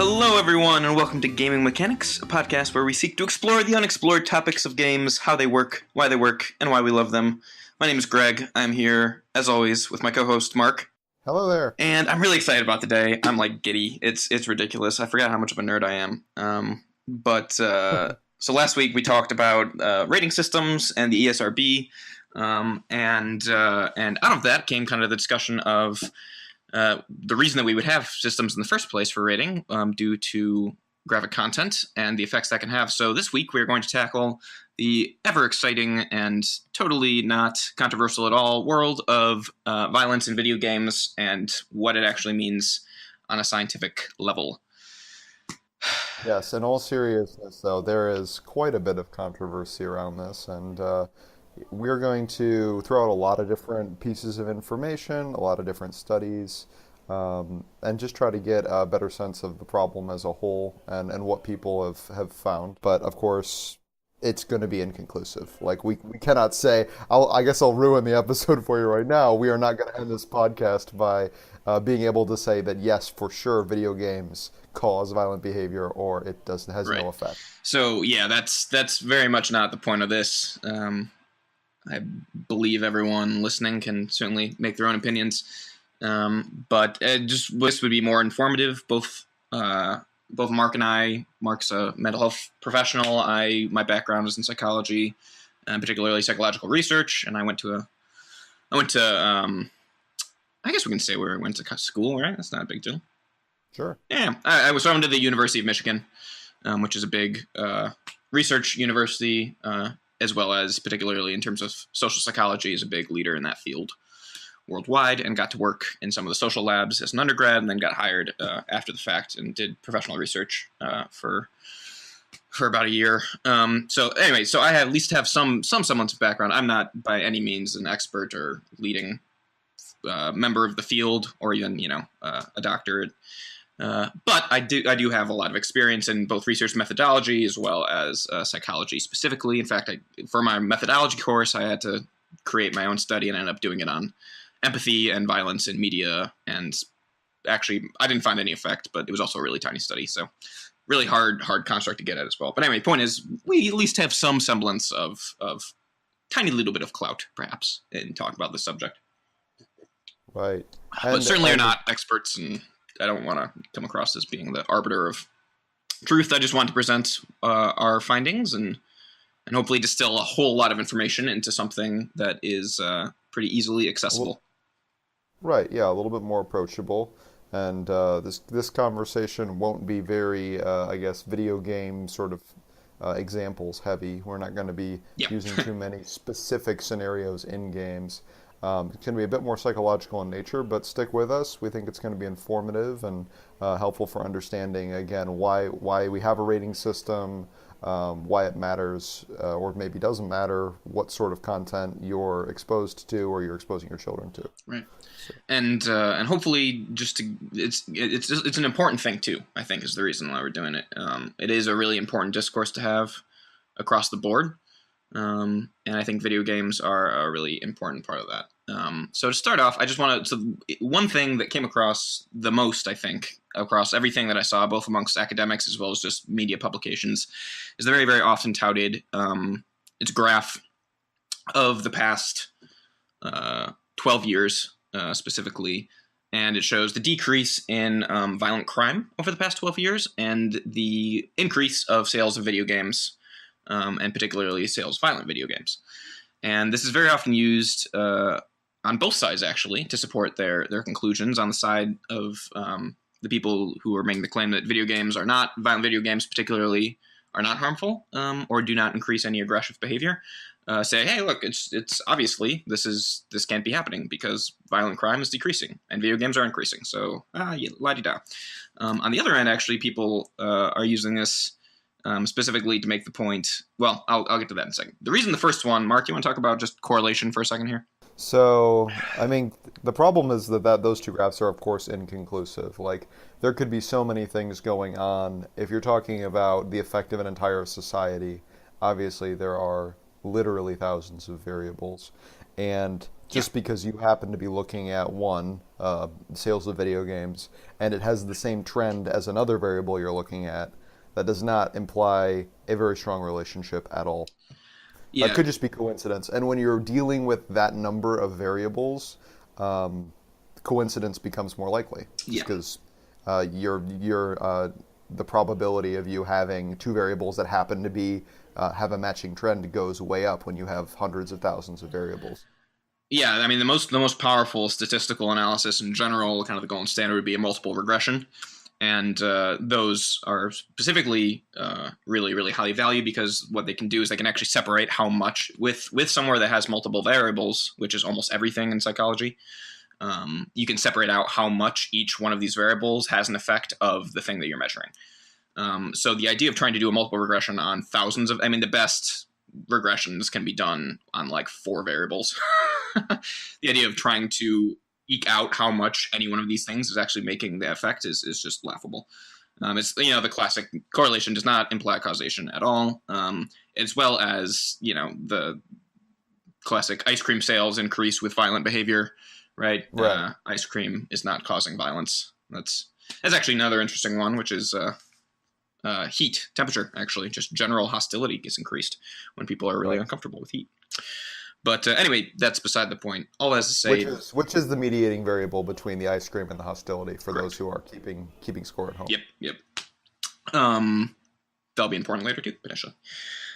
Hello, everyone, and welcome to Gaming Mechanics, a podcast where we seek to explore the unexplored topics of games, how they work, and why we love them. My name is Greg. I'm here, as always, with my co-host, Mark. Hello there. And I'm really excited about today. I'm, giddy. It's ridiculous. I forgot how much of a nerd I am. So last week we talked about rating systems and the ESRB, and out of that came kind of the discussion of the reason that we would have systems in the first place for rating due to graphic content and the effects that can have. So this week we're going to tackle the ever-exciting and totally not controversial at all world of violence in video games and what it actually means on a scientific level. Yes, in all seriousness, though, there is quite a bit of controversy around this, and we're going to throw out a lot of different pieces of information, a lot of different studies, and just try to get a better sense of the problem as a whole and what people have found. But of course, it's going to be inconclusive. Like we cannot say, I guess I'll ruin the episode for you right now. We are not going to end this podcast by being able to say that yes, for sure, video games cause violent behavior or it has Right. no effect. So yeah, that's very much not the point of this. I believe everyone listening can certainly make their own opinions, but just this would be more informative. Both Mark and I. Mark's a mental health professional. My background is in psychology, particularly psychological research, and I went to I guess we can say where I went to school, right? That's not a big deal. Sure. Yeah, I was thrown to the University of Michigan, which is a big research university, as well as particularly in terms of social psychology is a big leader in that field worldwide, and got to work in some of the social labs as an undergrad, and then got hired after the fact and did professional research for about a year. So I at least have some semblance of background. I'm not by any means an expert or leading member of the field, or even a doctorate. But I do have a lot of experience in both research methodology as well as psychology specifically. In fact, for my methodology course, I had to create my own study and I ended up doing it on empathy and violence in media. And actually, I didn't find any effect, but it was also a really tiny study. So really hard construct to get at as well. But anyway, point is, we at least have some semblance of tiny little bit of clout, perhaps, in talking about this subject. Right. But certainly are not experts, and I don't want to come across as being the arbiter of truth. I just want to present our findings and hopefully distill a whole lot of information into something that is pretty easily accessible. Right, yeah, a little bit more approachable. And this conversation won't be very, video game sort of examples heavy. We're not going to be using too many specific scenarios in games. It's going to be a bit more psychological in nature, but stick with us. We think it's going to be informative and helpful for understanding, again, why we have a rating system, why it matters, or maybe doesn't matter, what sort of content you're exposed to or you're exposing your children to. Right. So. And hopefully it's an important thing, too, I think, is the reason why we're doing it. It is a really important discourse to have across the board. And I think video games are a really important part of that. So to start off, I just want to, one thing that came across the most, I think, across everything that I saw, both amongst academics as well as just media publications, is the very, very often touted, it's a graph of the past 12 years specifically, and it shows the decrease in violent crime over the past 12 years and the increase of sales of video games, and particularly sales of violent video games. And this is very often used on both sides, actually, to support their conclusions. On the side of the people who are making the claim that violent video games particularly are not harmful or do not increase any aggressive behavior, say, hey, look, it's obviously this can't be happening because violent crime is decreasing and video games are increasing. So, la-di-da. On the other end, actually, people are using this specifically to make the point. Well, I'll get to that in a second. The reason the first one, Mark, you want to talk about just correlation for a second here? So, I mean, the problem is that those two graphs are, of course, inconclusive. Like, there could be so many things going on. If you're talking about the effect of an entire society, obviously there are literally thousands of variables. And Yeah. just because you happen to be looking at one, sales of video games, and it has the same trend as another variable you're looking at, that does not imply a very strong relationship at all. It Yeah. could just be coincidence. And when you're dealing with that number of variables, um, coincidence becomes more likely, just Yeah. because the probability of you having two variables that happen to be have a matching trend goes way up when you have hundreds of thousands of variables. Yeah, I mean the most powerful statistical analysis in general, kind of the gold standard, would be a multiple regression, and those are specifically really really highly valued because what they can do is they can actually separate how much with somewhere that has multiple variables, which is almost everything in psychology. You can separate out how much each one of these variables has an effect of the thing that you're measuring. So the idea of trying to do a multiple regression on thousands of, I mean, the best regressions can be done on like 4 variables. The idea of trying to eke out how much any one of these things is actually making the effect is just laughable. It's the classic correlation does not imply causation at all, as well as the classic ice cream sales increase with violent behavior, right? Right. Ice cream is not causing violence. That's actually another interesting one, which is heat, temperature. Actually, just general hostility gets increased when people are really Right. uncomfortable with heat. But anyway, that's beside the point. All that is to Which say, is the mediating variable between the ice cream and the hostility for those correct. who are keeping score at home. Yep, yep. Um, that'll be important later too, potentially.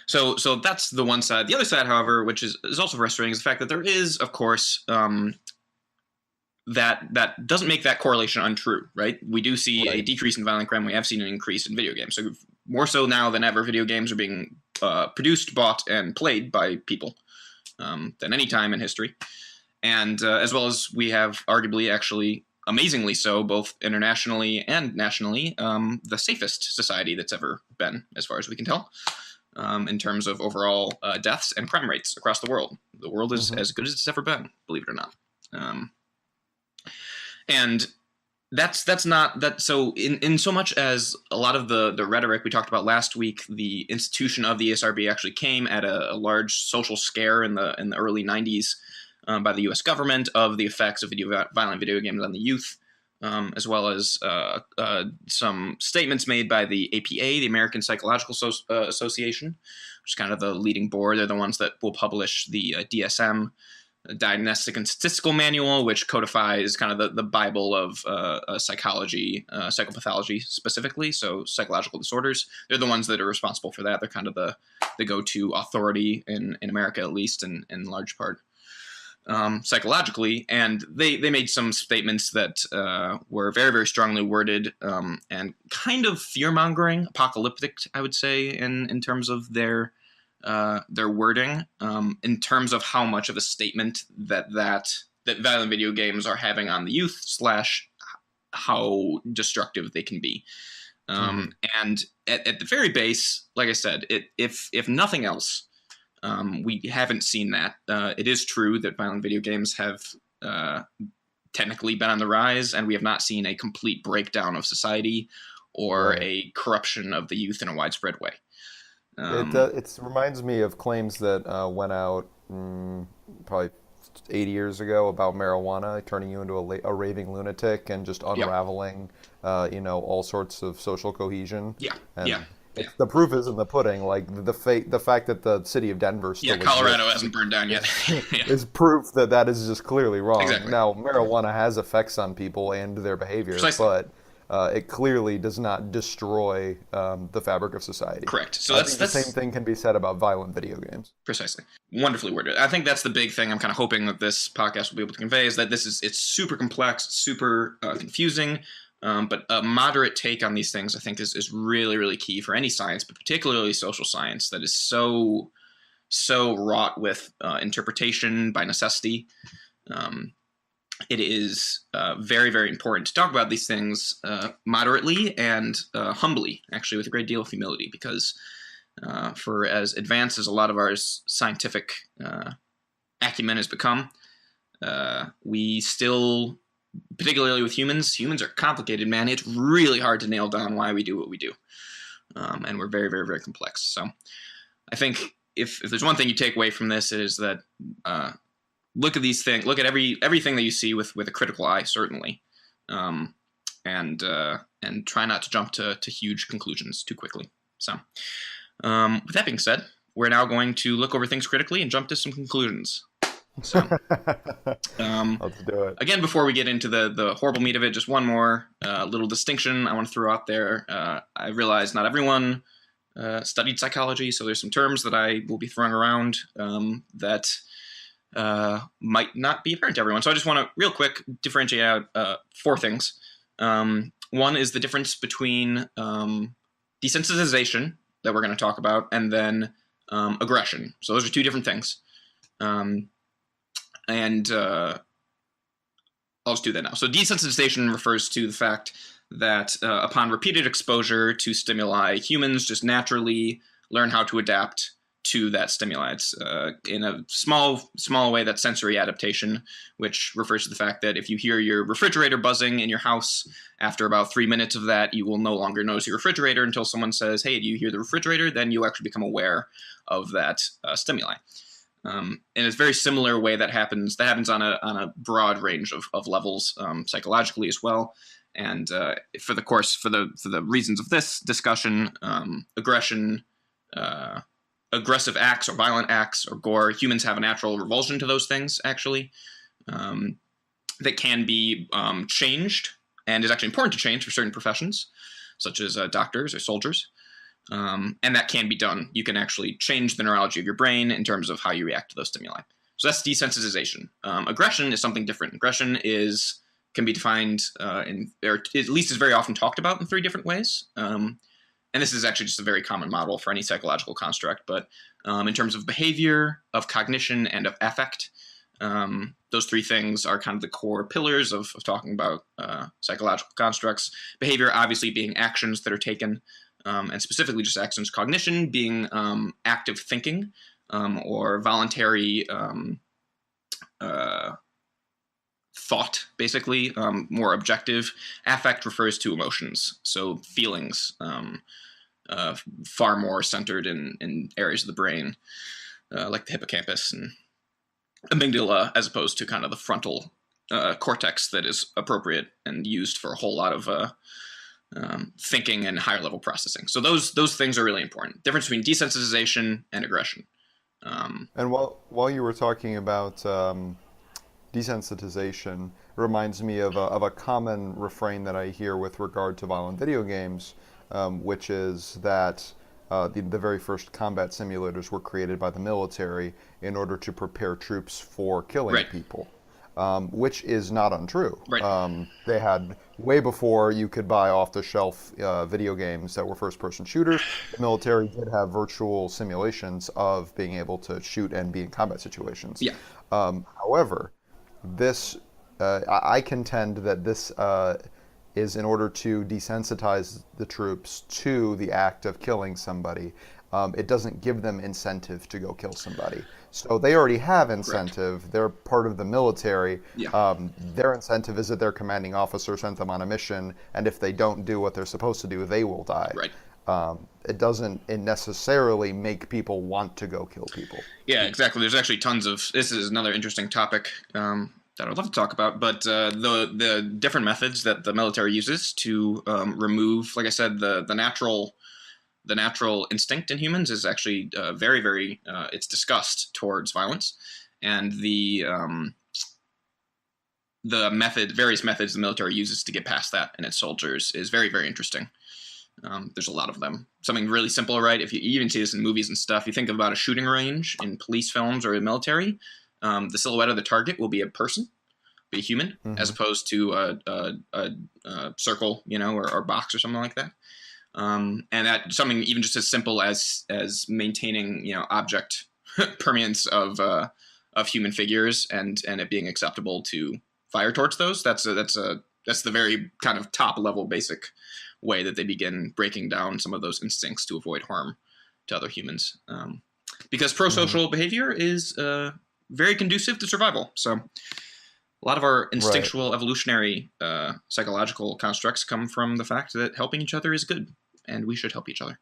So that's the one side. The other side, however, which is also frustrating, is the fact that there is, of course, that doesn't make that correlation untrue, right? We do see a Right. decrease in violent crime. We have seen an increase in video games. So more so now than ever, video games are being produced, bought, and played by people than any time in history. And as well as we have arguably, actually, amazingly so, both internationally and nationally, the safest society that's ever been, as far as we can tell, in terms of overall deaths and crime rates across the world. The world is Hmm. as good as it's ever been, believe it or not. And that's not that. So in so much as a lot of the rhetoric we talked about last week, the institution of the ESRB actually came at a large social scare in the early 90s by the U.S. government of the effects of violent video games on the youth, as well as some statements made by the APA, the American Psychological Association, which is kind of the leading board. They're the ones that will publish the DSM, Diagnostic and Statistical Manual, which codifies kind of the Bible of psychology, psychopathology specifically, so psychological disorders. They're the ones that are responsible for that. They're kind of the go-to authority in America, at least in large part, psychologically. And they made some statements that were very, very strongly worded and kind of fear-mongering, apocalyptic, I would say, in terms of their wording, in terms of how much of a statement that violent video games are having on the youth slash how destructive they can be. Hmm. And at the very base, like I said, if nothing else, we haven't seen that. It is true that violent video games have technically been on the rise, and we have not seen a complete breakdown of society or Right. a corruption of the youth in a widespread way. It reminds me of claims that went out probably 80 years ago about marijuana turning you into a raving lunatic and just Yep. unraveling, all sorts of social cohesion. Yeah. Yeah. And Yeah. the proof is in the pudding. Like the fact that the city of Denver Yeah. still Colorado exists hasn't burned down yet. Yeah. is proof that that is just clearly wrong. Exactly. Now, marijuana has effects on people and their behavior, Precisely. but it clearly does not destroy the fabric of society. Correct. So I that's think the same thing can be said about violent video games. precisely wonderfully worded. I think that's the big thing I'm kind of hoping that this podcast will be able to convey is that it's super complex, super confusing, but a moderate take on these things I think is really really key for any science, but particularly social science that is so wrought with interpretation by necessity. It is very, very important to talk about these things moderately and humbly, actually, with a great deal of humility, because for as advanced as a lot of our scientific acumen has become, we still, particularly with humans are complicated, man. It's really hard to nail down why we do what we do. And we're very, very, very complex. So I think if there's one thing you take away from this, it is that look at these things, look at everything that you see with a critical eye, certainly, um, and try not to jump to huge conclusions too quickly. So, with that being said, we're now going to look over things critically and jump to some conclusions. So, Let's do it. again, before we get into the horrible meat of it, just one more little distinction I want to throw out there. I realize not everyone studied psychology, so there's some terms that I will be throwing around that might not be apparent to everyone. So I just want to real quick differentiate out four things. One is the difference between desensitization that we're going to talk about, and then aggression. So those are two different things. And I'll just do that now. So desensitization refers to the fact that upon repeated exposure to stimuli, humans just naturally learn how to adapt to that stimuli. It's in a small way, that sensory adaptation, which refers to the fact that if you hear your refrigerator buzzing in your house, after about 3 minutes of that, you will no longer notice your refrigerator until someone says, "Hey, do you hear the refrigerator?" Then you actually become aware of that stimuli. In a very similar way that happens on a broad range of levels, psychologically as well. And for the reasons of this discussion, aggression, aggressive acts or violent acts or gore, humans have a natural revulsion to those things, actually, that can be changed, and is actually important to change for certain professions, such as doctors or soldiers. And that can be done. You can actually change the neurology of your brain in terms of how you react to those stimuli. So that's desensitization. Aggression is something different. Aggression can be defined or at least is very often talked about in three different ways. And this is actually just a very common model for any psychological construct. But in terms of behavior, of cognition, and of affect, those three things are kind of the core pillars of talking about psychological constructs. Behavior obviously being actions that are taken, and specifically just actions. Cognition being active thinking or voluntary thought, basically, more objective. Affect refers to emotions, so feelings, far more centered in areas of the brain, like the hippocampus and amygdala, as opposed to kind of the frontal cortex that is appropriate and used for a whole lot of thinking and higher level processing. So those things are really important. Difference between desensitization and aggression. And while you were talking about desensitization, it reminds me of a common refrain that I hear with regard to violent video games, which is that the very first combat simulators were created by the military in order to prepare troops for killing Right. people. Which is not untrue. Right. They had, way before you could buy off-the-shelf video games that were first-person shooters, the military did have virtual simulations of being able to shoot and be in combat situations. Yeah. However, I contend that this is in order to desensitize the troops to the act of killing somebody. It doesn't give them incentive to go kill somebody. So they already have incentive. Correct. They're part of the military. Yeah. Their incentive is that their commanding officer sent them on a mission, and if they don't do what they're supposed to do, they will die. Right. It doesn't necessarily make people want to go kill people. Yeah, exactly. There's actually tons of. This is another interesting topic that I'd love to talk about. But the different methods that the military uses to remove, like I said, the natural instinct in humans is actually very, very, it's disgust towards violence. And the various methods the military uses to get past that in its soldiers is very, very interesting. There's a lot of them. Something really simple, right? If you even see this in movies and stuff, you think about a shooting range in police films or the military, the silhouette of the target will be a person, be a human, mm-hmm. as opposed to a circle, or box or something like that. And that something even just as simple as maintaining, object permanence of human figures and it being acceptable to fire towards those. That's the very kind of top level basic way that they begin breaking down some of those instincts to avoid harm to other humans. Because pro-social mm-hmm. behavior is very conducive to survival. So a lot of our instinctual right. evolutionary psychological constructs come from the fact that helping each other is good, and we should help each other.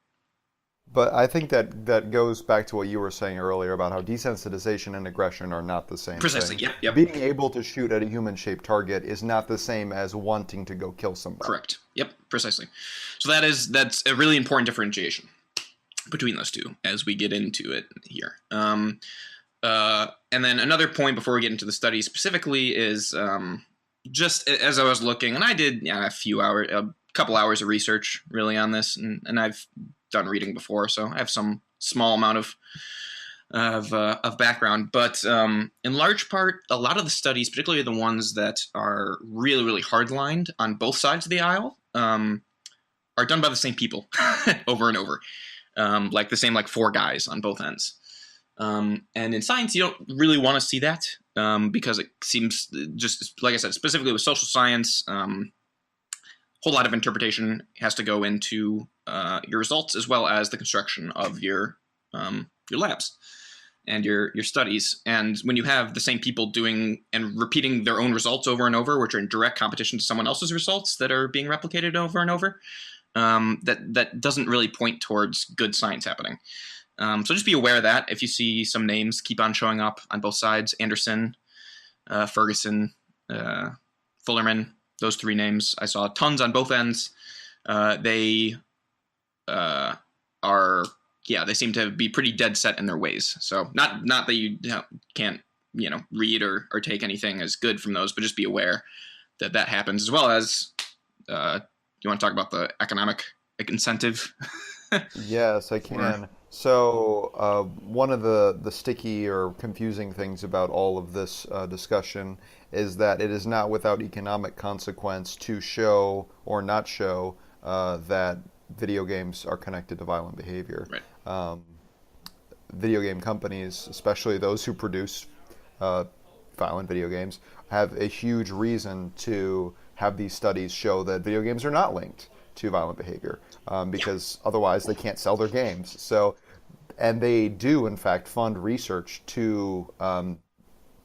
But I think that that goes back to what you were saying earlier about how desensitization and aggression are not the same Precisely. thing. Yep. Yep. Being able to shoot at a human-shaped target is not the same as wanting to go kill somebody. Correct. Yep. Precisely. So that's a really important differentiation between those two as we get into it here. And then another point before we get into the study specifically is just as I was looking, and I did a couple hours of research really on this, and I've done reading before, so I have some small amount of background. But in large part, a lot of the studies, particularly the ones that are really, really hard-lined on both sides of the aisle, are done by the same people over and over. Like the same, like 4 guys on both ends. And in science, you don't really want to see that because it seems, just like I said, specifically with social science, whole lot of interpretation has to go into your results as well as the construction of your labs and your studies. And when you have the same people doing and repeating their own results over and over, which are in direct competition to someone else's results that are being replicated over and over, that doesn't really point towards good science happening. So just be aware of that. If you see some names keep on showing up on both sides, Anderson, Ferguson, Fullerman, those 3 names, I saw tons on both ends. They they seem to be pretty dead set in their ways. So not that you can't read or take anything as good from those, but just be aware that happens, as well as you want to talk about the economic incentive? Yes, I can. So, one of the sticky or confusing things about all of this discussion is that it is not without economic consequence to show or not show that video games are connected to violent behavior. Right. Video game companies, especially those who produce violent video games, have a huge reason to have these studies show that video games are not linked to violent behavior because otherwise they can't sell their games. So, and they do in fact fund research to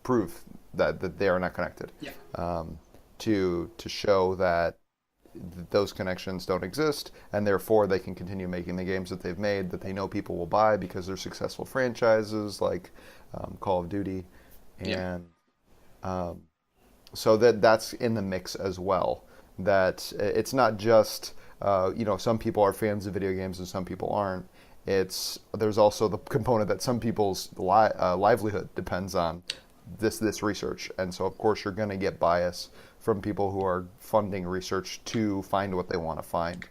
prove that they are not connected. Yeah. To show that those connections don't exist, and therefore they can continue making the games that they've made that they know people will buy because they're successful franchises like Call of Duty, and so that's in the mix as well. That it's not just some people are fans of video games and some people aren't. There's also the component that some people's livelihood depends on this research, and so of course you're going to get bias from people who are funding research to find what they want to find,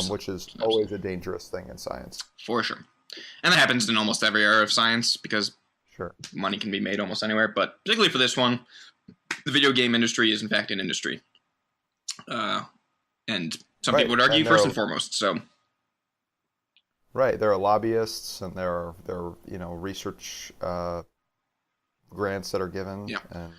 which is always a dangerous thing in science. For sure. And that happens in almost every area of science because Sure. money can be made almost anywhere, but particularly for this one, the video game industry is in fact an industry. And some people would argue first and foremost. So, right, there are lobbyists and there are research grants that are given, and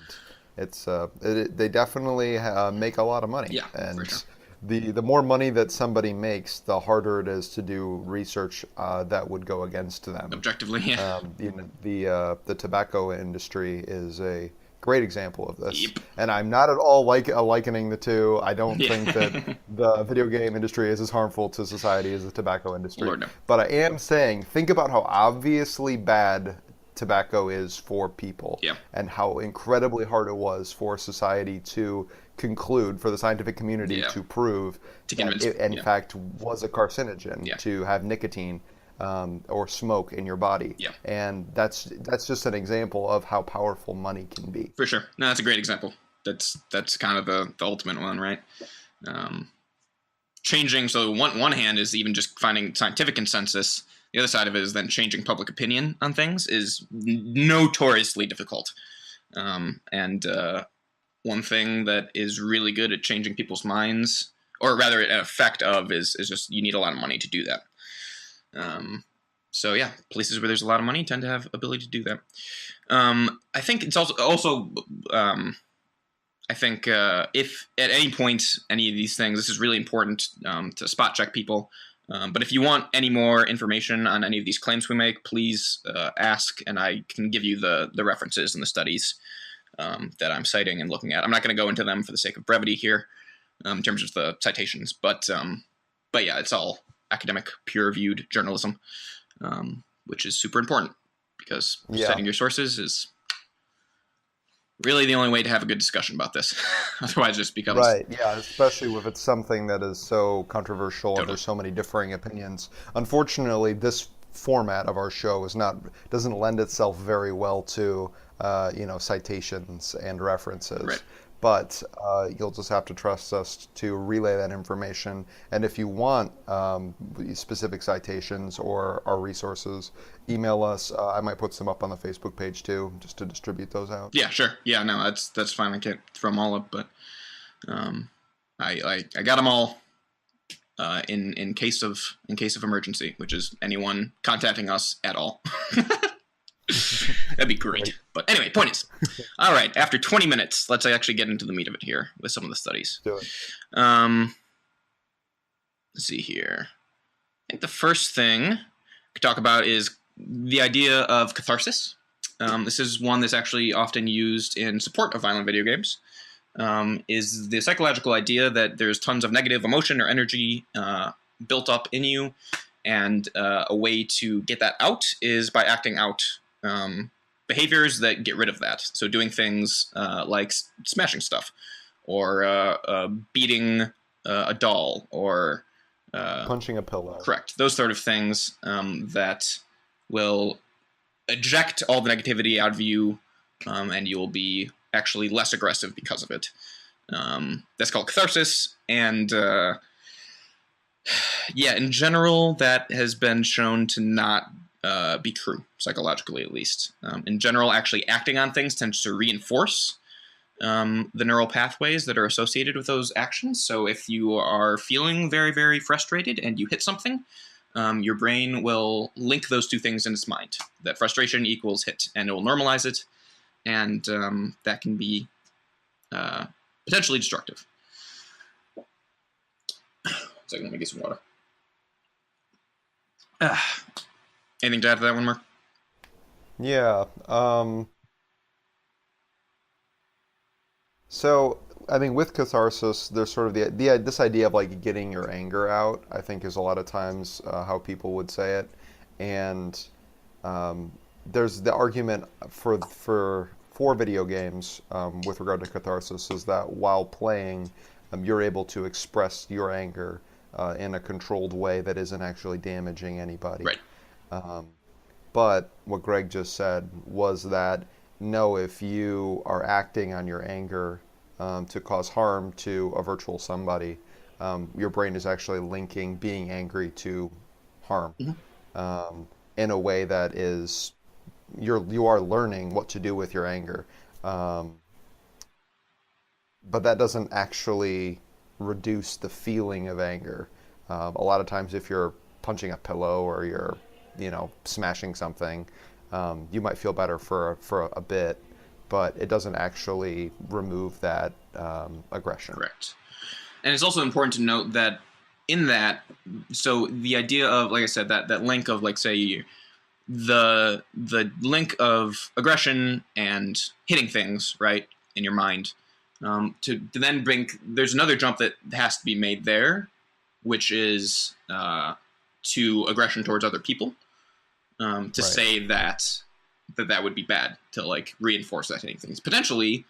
it's they definitely make a lot of money. Yeah, and for sure. The more money that somebody makes, the harder it is to do research that would go against them. Objectively, yeah. The tobacco industry is a great example of this. Yep. And I'm not at all likening the two. I don't think that the video game industry is as harmful to society as the tobacco industry. Lord, no. But I am saying, think about how obviously bad tobacco is for people, and how incredibly hard it was for society to conclude, for the scientific community to prove that it in fact was a carcinogen to have nicotine or smoke in your body. And that's just an example of how powerful money can be. For sure. No, that's a great example. That's kind of the ultimate one, right? Changing, so one hand is even just finding scientific consensus. The other side of it is then changing public opinion on things is notoriously difficult. And one thing that is really good at changing people's minds, or rather an effect of, is just you need a lot of money to do that. So yeah, places where there's a lot of money tend to have ability to do that. I think it's also I think if at any point any of these things, this is really important to spot check people. But if you want any more information on any of these claims we make, please ask, and I can give you the references and the studies that I'm citing and looking at. I'm not going to go into them for the sake of brevity here in terms of the citations, but yeah, it's all. academic, peer-reviewed journalism, which is super important because citing your sources is really the only way to have a good discussion about this. Otherwise, it just becomes Right, yeah, especially if it's something that is so controversial and totally there's so many differing opinions. Unfortunately, this format of our show doesn't lend itself very well to citations and references. right. But you'll just have to trust us to relay that information. And if you want specific citations or our resources, email us. I might put some up on the Facebook page too, just to distribute those out. Yeah, sure. Yeah, no, that's fine. I can't throw them all up, but I got them all in case of emergency, which is anyone contacting us at all. That'd be great. Right. But anyway, point is, all right, after 20 minutes, let's actually get into the meat of it here with some of the studies. Do it. Let's see here. I think the first thing we could talk about is the idea of catharsis. This is one that's actually often used in support of violent video games. Is the psychological idea that there's tons of negative emotion or energy built up in you, and a way to get that out is by acting out behaviors that get rid of that. So doing things like smashing stuff, or beating a doll, or punching a pillow. Correct. Those sort of things that will eject all the negativity out of you, and you will be actually less aggressive because of it. That's called catharsis, and in general, that has been shown to not be true, psychologically at least. In general, actually acting on things tends to reinforce the neural pathways that are associated with those actions. So if you are feeling very, very frustrated and you hit something, your brain will link those two things in its mind. That frustration equals hit, and it will normalize it, and that can be potentially destructive. So let me get some water. Anything to add to that one, Mark? Yeah. So I think with catharsis, there's sort of this idea of like getting your anger out. I think is a lot of times how people would say it, and there's the argument for video games with regard to catharsis is that while playing, you're able to express your anger in a controlled way that isn't actually damaging anybody. Right. But what Greg just said was that no, if you are acting on your anger to cause harm to a virtual somebody, your brain is actually linking being angry to harm in a way that is you are learning what to do with your anger. But that doesn't actually reduce the feeling of anger. A lot of times if you're punching a pillow or you're smashing something, you might feel better for a bit, but it doesn't actually remove that aggression. Correct. And it's also important to note that in that, so the idea of, like I said, that link of, like, say, the link of aggression and hitting things, right, in your mind, to then bring, there's another jump that has to be made there, which is to aggression towards other people, to say that would be bad, to like reinforce that hitting things. Potentially,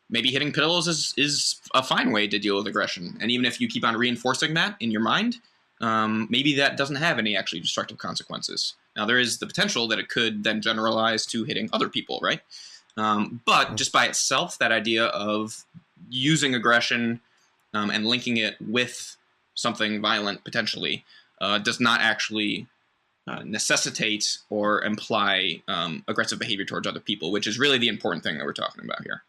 maybe hitting pillows is a fine way to deal with aggression. And even if you keep on reinforcing that in your mind, maybe that doesn't have any actually destructive consequences. Now, there is the potential that it could then generalize to hitting other people, right? But just by itself, that idea of using aggression and linking it with something violent, potentially, does not actually necessitate or imply aggressive behavior towards other people, which is really the important thing that we're talking about here.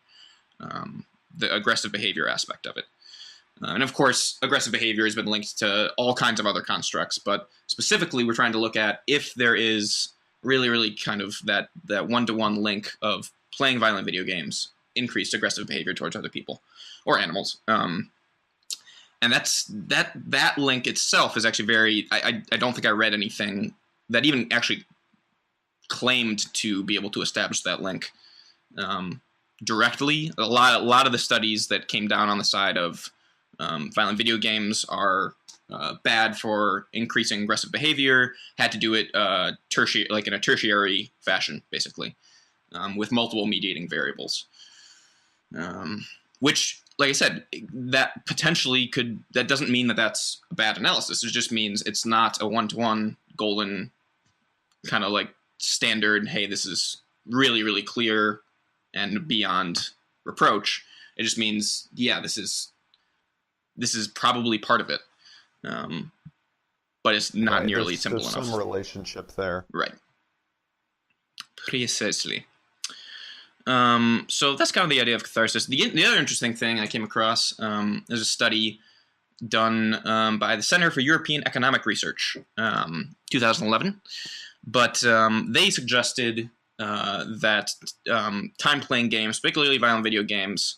The aggressive behavior aspect of it. And of course, aggressive behavior has been linked to all kinds of other constructs, but specifically we're trying to look at if there is really, really kind of that one-to-one link of playing violent video games, increased aggressive behavior towards other people or animals. And that link itself is actually very, I don't think I read anything that even actually claimed to be able to establish that link directly. A lot of the studies that came down on the side of violent video games are bad for increasing aggressive behavior, had to do it in a tertiary fashion, basically, with multiple mediating variables. Which, like I said, that potentially that doesn't mean that that's a bad analysis. It just means it's not a one-to-one golden kind of like standard, hey, this is really, really clear and beyond reproach. It just means, yeah, this is probably part of it. But it's not nearly simple enough. There's some relationship there. Right. Precisely. So that's kind of the idea of catharsis. The other interesting thing I came across is a study done by the Center for European Economic Research, 2011. But they suggested that time playing games, particularly violent video games,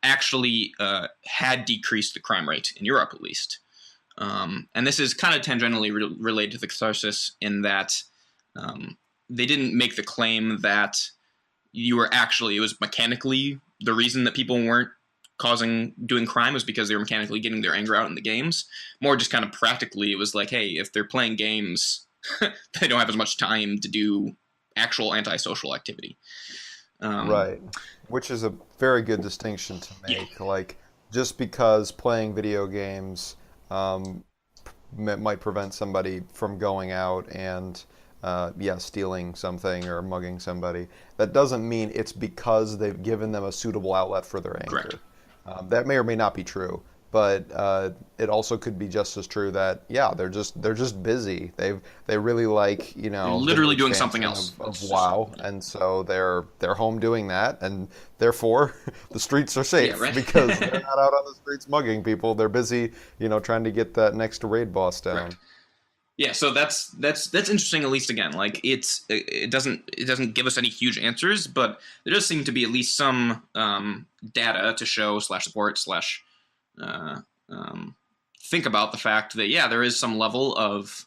actually had decreased the crime rate in Europe, at least. And this is kind of tangentially related to the catharsis in that they didn't make the claim that it was mechanically the reason that people weren't doing crime was because they were mechanically getting their anger out in the games. More just kind of practically, it was like, hey, if they're playing games, they don't have as much time to do actual antisocial activity. Right. Which is a very good distinction to make. Yeah. Like, just because playing video games might prevent somebody from going out and stealing something or mugging somebody, that doesn't mean it's because they've given them a suitable outlet for their anger. Correct. That may or may not be true, but it also could be just as true that they're just busy. They really like they're literally doing something else of WoW, and so they're home doing that, and therefore the streets are safe because they're not out on the streets mugging people. They're busy, trying to get that next raid boss down. Right. Yeah, so that's interesting. At least again, like it doesn't give us any huge answers, but there does seem to be at least some data to show /support/ think about the fact that there is some level of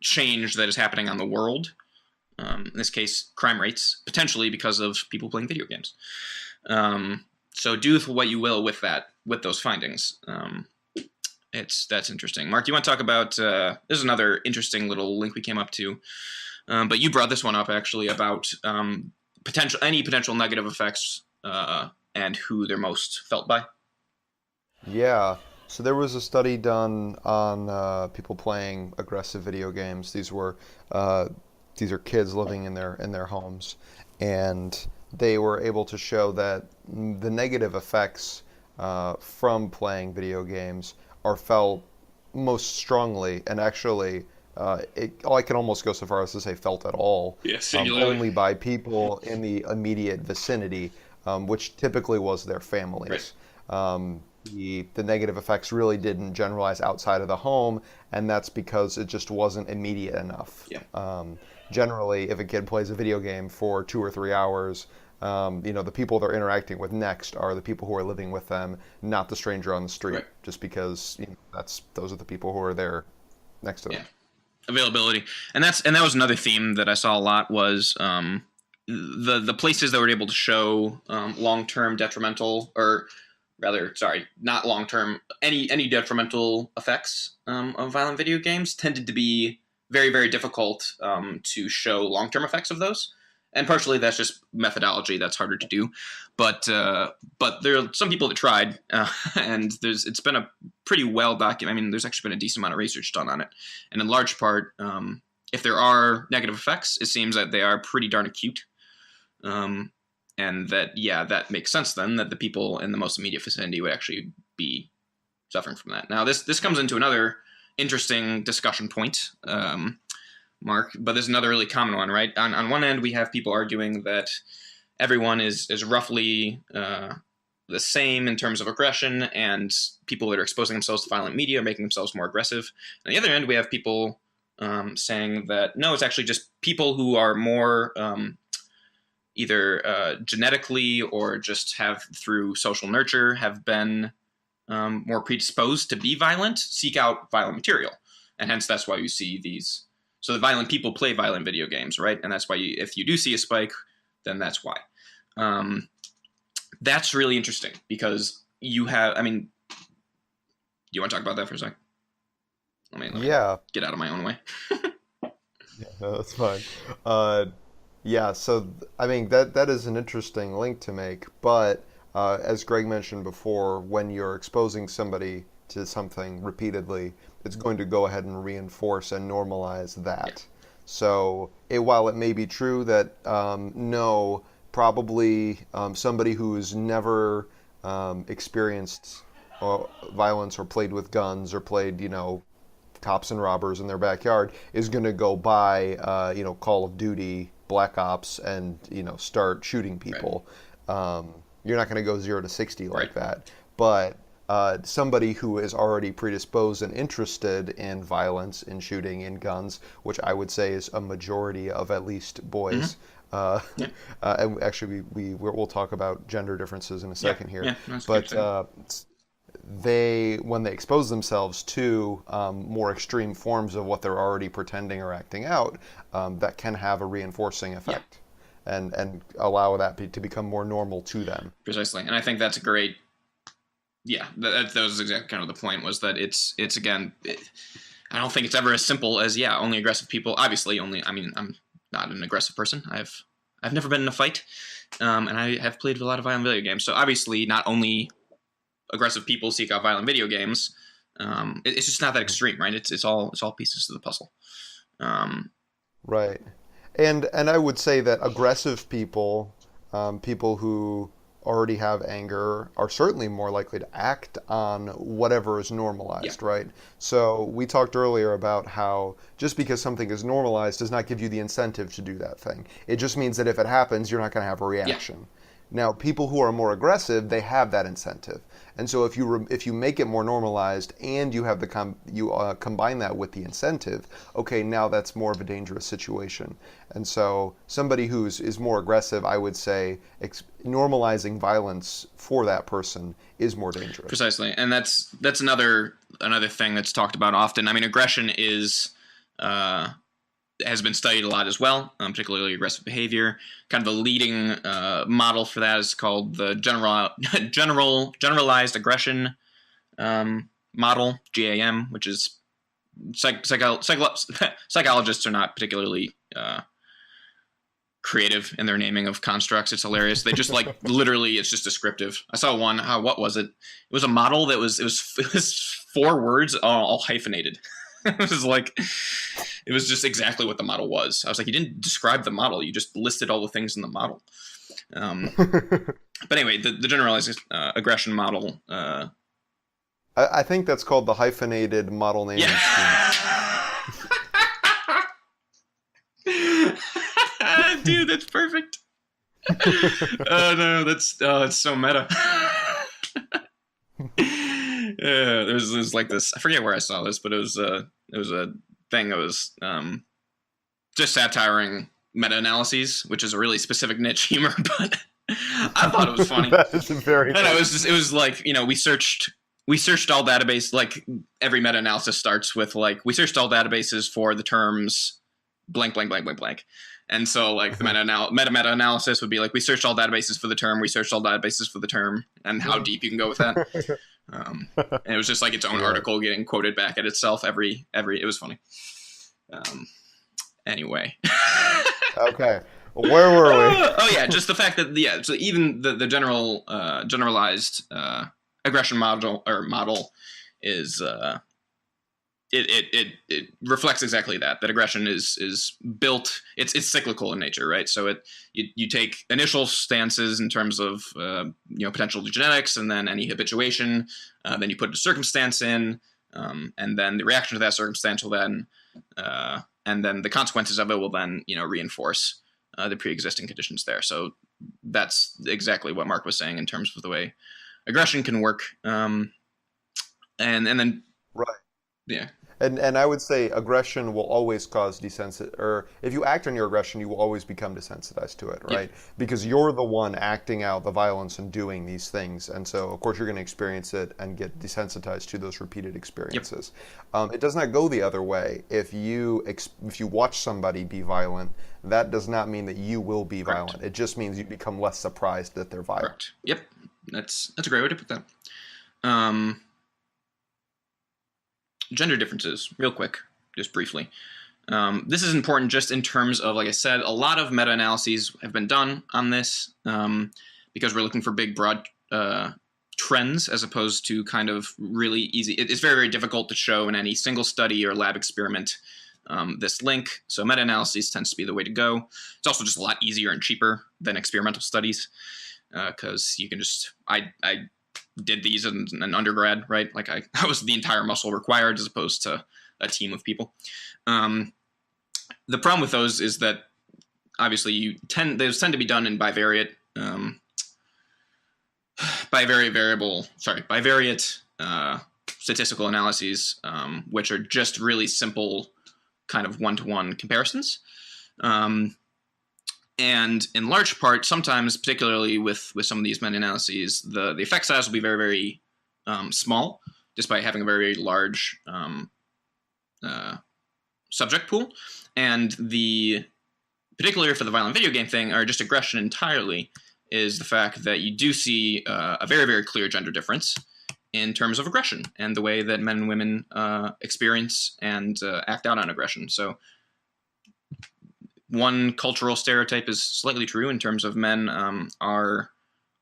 change that is happening on the world. In this case, crime rates, potentially because of people playing video games. So do what you will with those findings. That's interesting. Mark, you want to talk about this is another interesting little link we came up to, but you brought this one up actually about potential negative effects and who they're most felt by. Yeah. So there was a study done on people playing aggressive video games. These are kids living in their homes, and they were able to show that the negative effects from playing video games are felt most strongly, and actually, I can almost go so far as to say felt at all, only by people in the immediate vicinity, which typically was their families. Right. The negative effects really didn't generalize outside of the home, and that's because it just wasn't immediate enough. Yeah. Generally, if a kid plays a video game for 2 or 3 hours, the people they're interacting with next are the people who are living with them, not the stranger on the street. Right. Just because those are the people who are there next to them. Yeah. Availability, and that was another theme that I saw a lot was the places that were able to show long-term detrimental, or rather, sorry, not long-term, any detrimental effects of violent video games tended to be very, very difficult to show long-term effects of those. And partially that's just methodology that's harder to do, but there are some people that tried, and it's been a pretty well documented. I mean, there's actually been a decent amount of research done on it, and in large part, if there are negative effects, it seems that they are pretty darn acute, and that makes sense then that the people in the most immediate vicinity would actually be suffering from that. Now, this comes into another interesting discussion point. Mark, but there's another really common one, right? On one end, we have people arguing that everyone is roughly the same in terms of aggression, and people that are exposing themselves to violent media are making themselves more aggressive. On the other end, we have people saying that, no, it's actually just people who are more either genetically or just have, through social nurture, have been more predisposed to be violent, seek out violent material. And hence, that's why you see these. So the violent people play violent video games, right? And that's why if you do see a spike, then that's why. That's really interesting because you have, you want to talk about that for a sec? Let me Yeah, get out of my own way. yeah, no, that's fine. Uh, yeah, so I mean that is an interesting link to make, but as Greg mentioned before, when you're exposing somebody to something repeatedly, it's going to go ahead and reinforce and normalize Yeah. that. So while it may be true that no, probably somebody who's never experienced violence or played with guns or played, cops and robbers in their backyard is going to go buy, Call of Duty, Black Ops, and start shooting Right. people. You're not going to go 0 to 60 Right. like that. But somebody who is already predisposed and interested in violence, in shooting, in guns, which I would say is a majority of at least Mm-hmm. boys. Uh, Yeah. and actually, we'll talk about gender differences in a Yeah. second here. Yeah. That's a good But thing. when they expose themselves to more extreme forms of what they're already pretending or acting out, that can have a reinforcing Yeah. effect and allow to become more normal to them. Precisely, and I think that's a great. Yeah, that was exactly kind of the point. Was that it's again. I don't think it's ever as simple as only aggressive people. Obviously, only. I mean, I'm not an aggressive person. I've never been in a fight, and I have played a lot of violent video games. So obviously, not only aggressive people seek out violent video games. It's just not that extreme, right? It's all pieces of the puzzle. Um, Right. And I would say that aggressive people, people who already have anger, are certainly more likely to act on whatever is yeah, normalized, right? So we talked earlier about how just because something is normalized does not give you the incentive to do that thing. It just means that if it happens, you're not going to have a yeah, reaction. Now, people who are more aggressive, they have that incentive, and so if you make it more normalized and you have combine that with the incentive, okay, now that's more of a dangerous situation. And so somebody is more aggressive, I would say, normalizing violence for that person is more dangerous. precisely, and that's another thing that's talked about often. I mean, aggression is. Has been studied a lot as well, particularly aggressive behavior. Kind of the leading model for that is called the generalized aggression model (GAM), which is psychologists are not particularly creative in their naming of constructs. It's hilarious. They just like literally, it's just descriptive. I saw one. What was it? It was a model that it was 4 words all hyphenated. It was like it was just exactly what the model was. I was like, you didn't describe the model. You just listed all the things in the model. Um, but anyway, the generalized aggression model. I think that's called the hyphenated model naming scheme. Yeah. Dude, that's perfect. Oh no, that's so meta. There's like this. I forget where I saw this, but it was a thing that was just satiring meta-analyses, which is a really specific niche humor, but I thought it was funny. That is very No, nice. it was like we searched all database, like every meta-analysis starts with like we searched all databases for the terms blank blank blank blank blank. And so like the meta analysis would be like we searched all databases for the term, we searched all databases for the term, and how deep you can go with that. And it was just like its own Yeah. article getting quoted back at itself every it was funny. Anyway. Okay. Where were we? Oh yeah, just the fact that so even the generalized aggression model is it reflects exactly that aggression is built, it's cyclical in nature, right? So you take initial stances in terms of potential genetics, and then any habituation, then you put a circumstance in, and then the reaction to that circumstance will then and then the consequences of it will then reinforce the pre-existing conditions there. So that's exactly what Mark was saying in terms of the way aggression can work, and then Right. yeah. And I would say aggression will always cause or if you act on your aggression, you will always become desensitized to it, right? Yep. Because you're the one acting out the violence and doing these things. And so, of course, you're going to experience it and get desensitized to those repeated experiences. It does not go the other way. If you watch somebody be violent, that does not mean that you will be Correct. violent. It just means you become less surprised that they're violent. Correct. Yep. That's a great way to put that. Um, gender differences, real quick, just briefly. This is important just in terms of, like I said, a lot of meta-analyses have been done on this because we're looking for big, broad trends as opposed to kind of really easy. It's very, very difficult to show in any single study or lab experiment this link. So meta-analyses tends to be the way to go. It's also just a lot easier and cheaper than experimental studies because you can just, I did these in an undergrad, right? Like that was the entire muscle required as opposed to a team of people. The problem with those is that obviously those tend to be done in bivariate statistical analyses, which are just really simple kind of one-to-one comparisons. And in large part, sometimes, particularly with some of these meta-analyses, the effect size will be very, very small, despite having a very large subject pool. And particularly for the violent video game thing, or just aggression entirely, is the fact that you do see a very, very clear gender difference in terms of aggression and the way that men and women experience and act out on aggression. So one cultural stereotype is slightly true in terms of men are,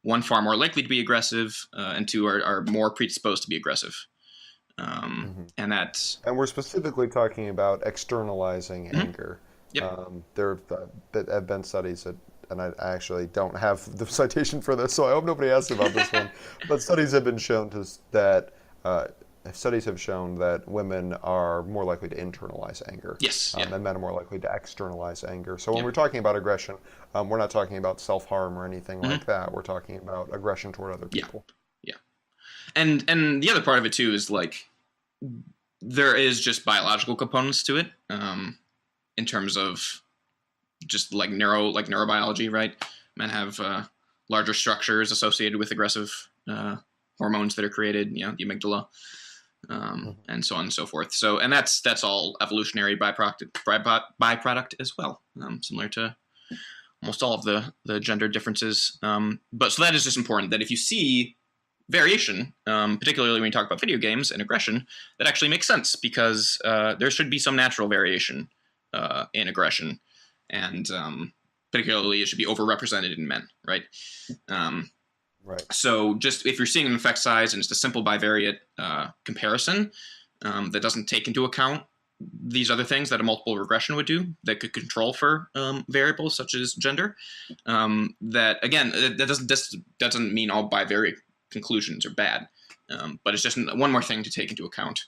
one, far more likely to be aggressive, and two, are more predisposed to be aggressive. And we're specifically talking about externalizing anger. Yep. There have been studies that, and I actually don't have the citation for this, so I hope nobody asks about this one. But studies have been shown that women are more likely to internalize anger. Yes. Yeah. And men are more likely to externalize anger. So when we're talking about aggression, we're not talking about self-harm or anything like that. We're talking about aggression toward other people. Yeah. And the other part of it too is like there is just biological components to it, in terms of just like neurobiology, right? Men have larger structures associated with aggressive hormones that are created, the amygdala, and so on and so forth. So, and that's all evolutionary byproduct as well, similar to almost all of the gender differences. But so that is just important that if you see variation, particularly when you talk about video games and aggression, that actually makes sense because there should be some natural variation in aggression, and particularly it should be overrepresented in men, right? Right. So just if you're seeing an effect size and it's a simple bivariate comparison that doesn't take into account these other things that a multiple regression would do that could control for variables such as gender, that again, that doesn't mean all bivariate conclusions are bad, but it's just one more thing to take into account,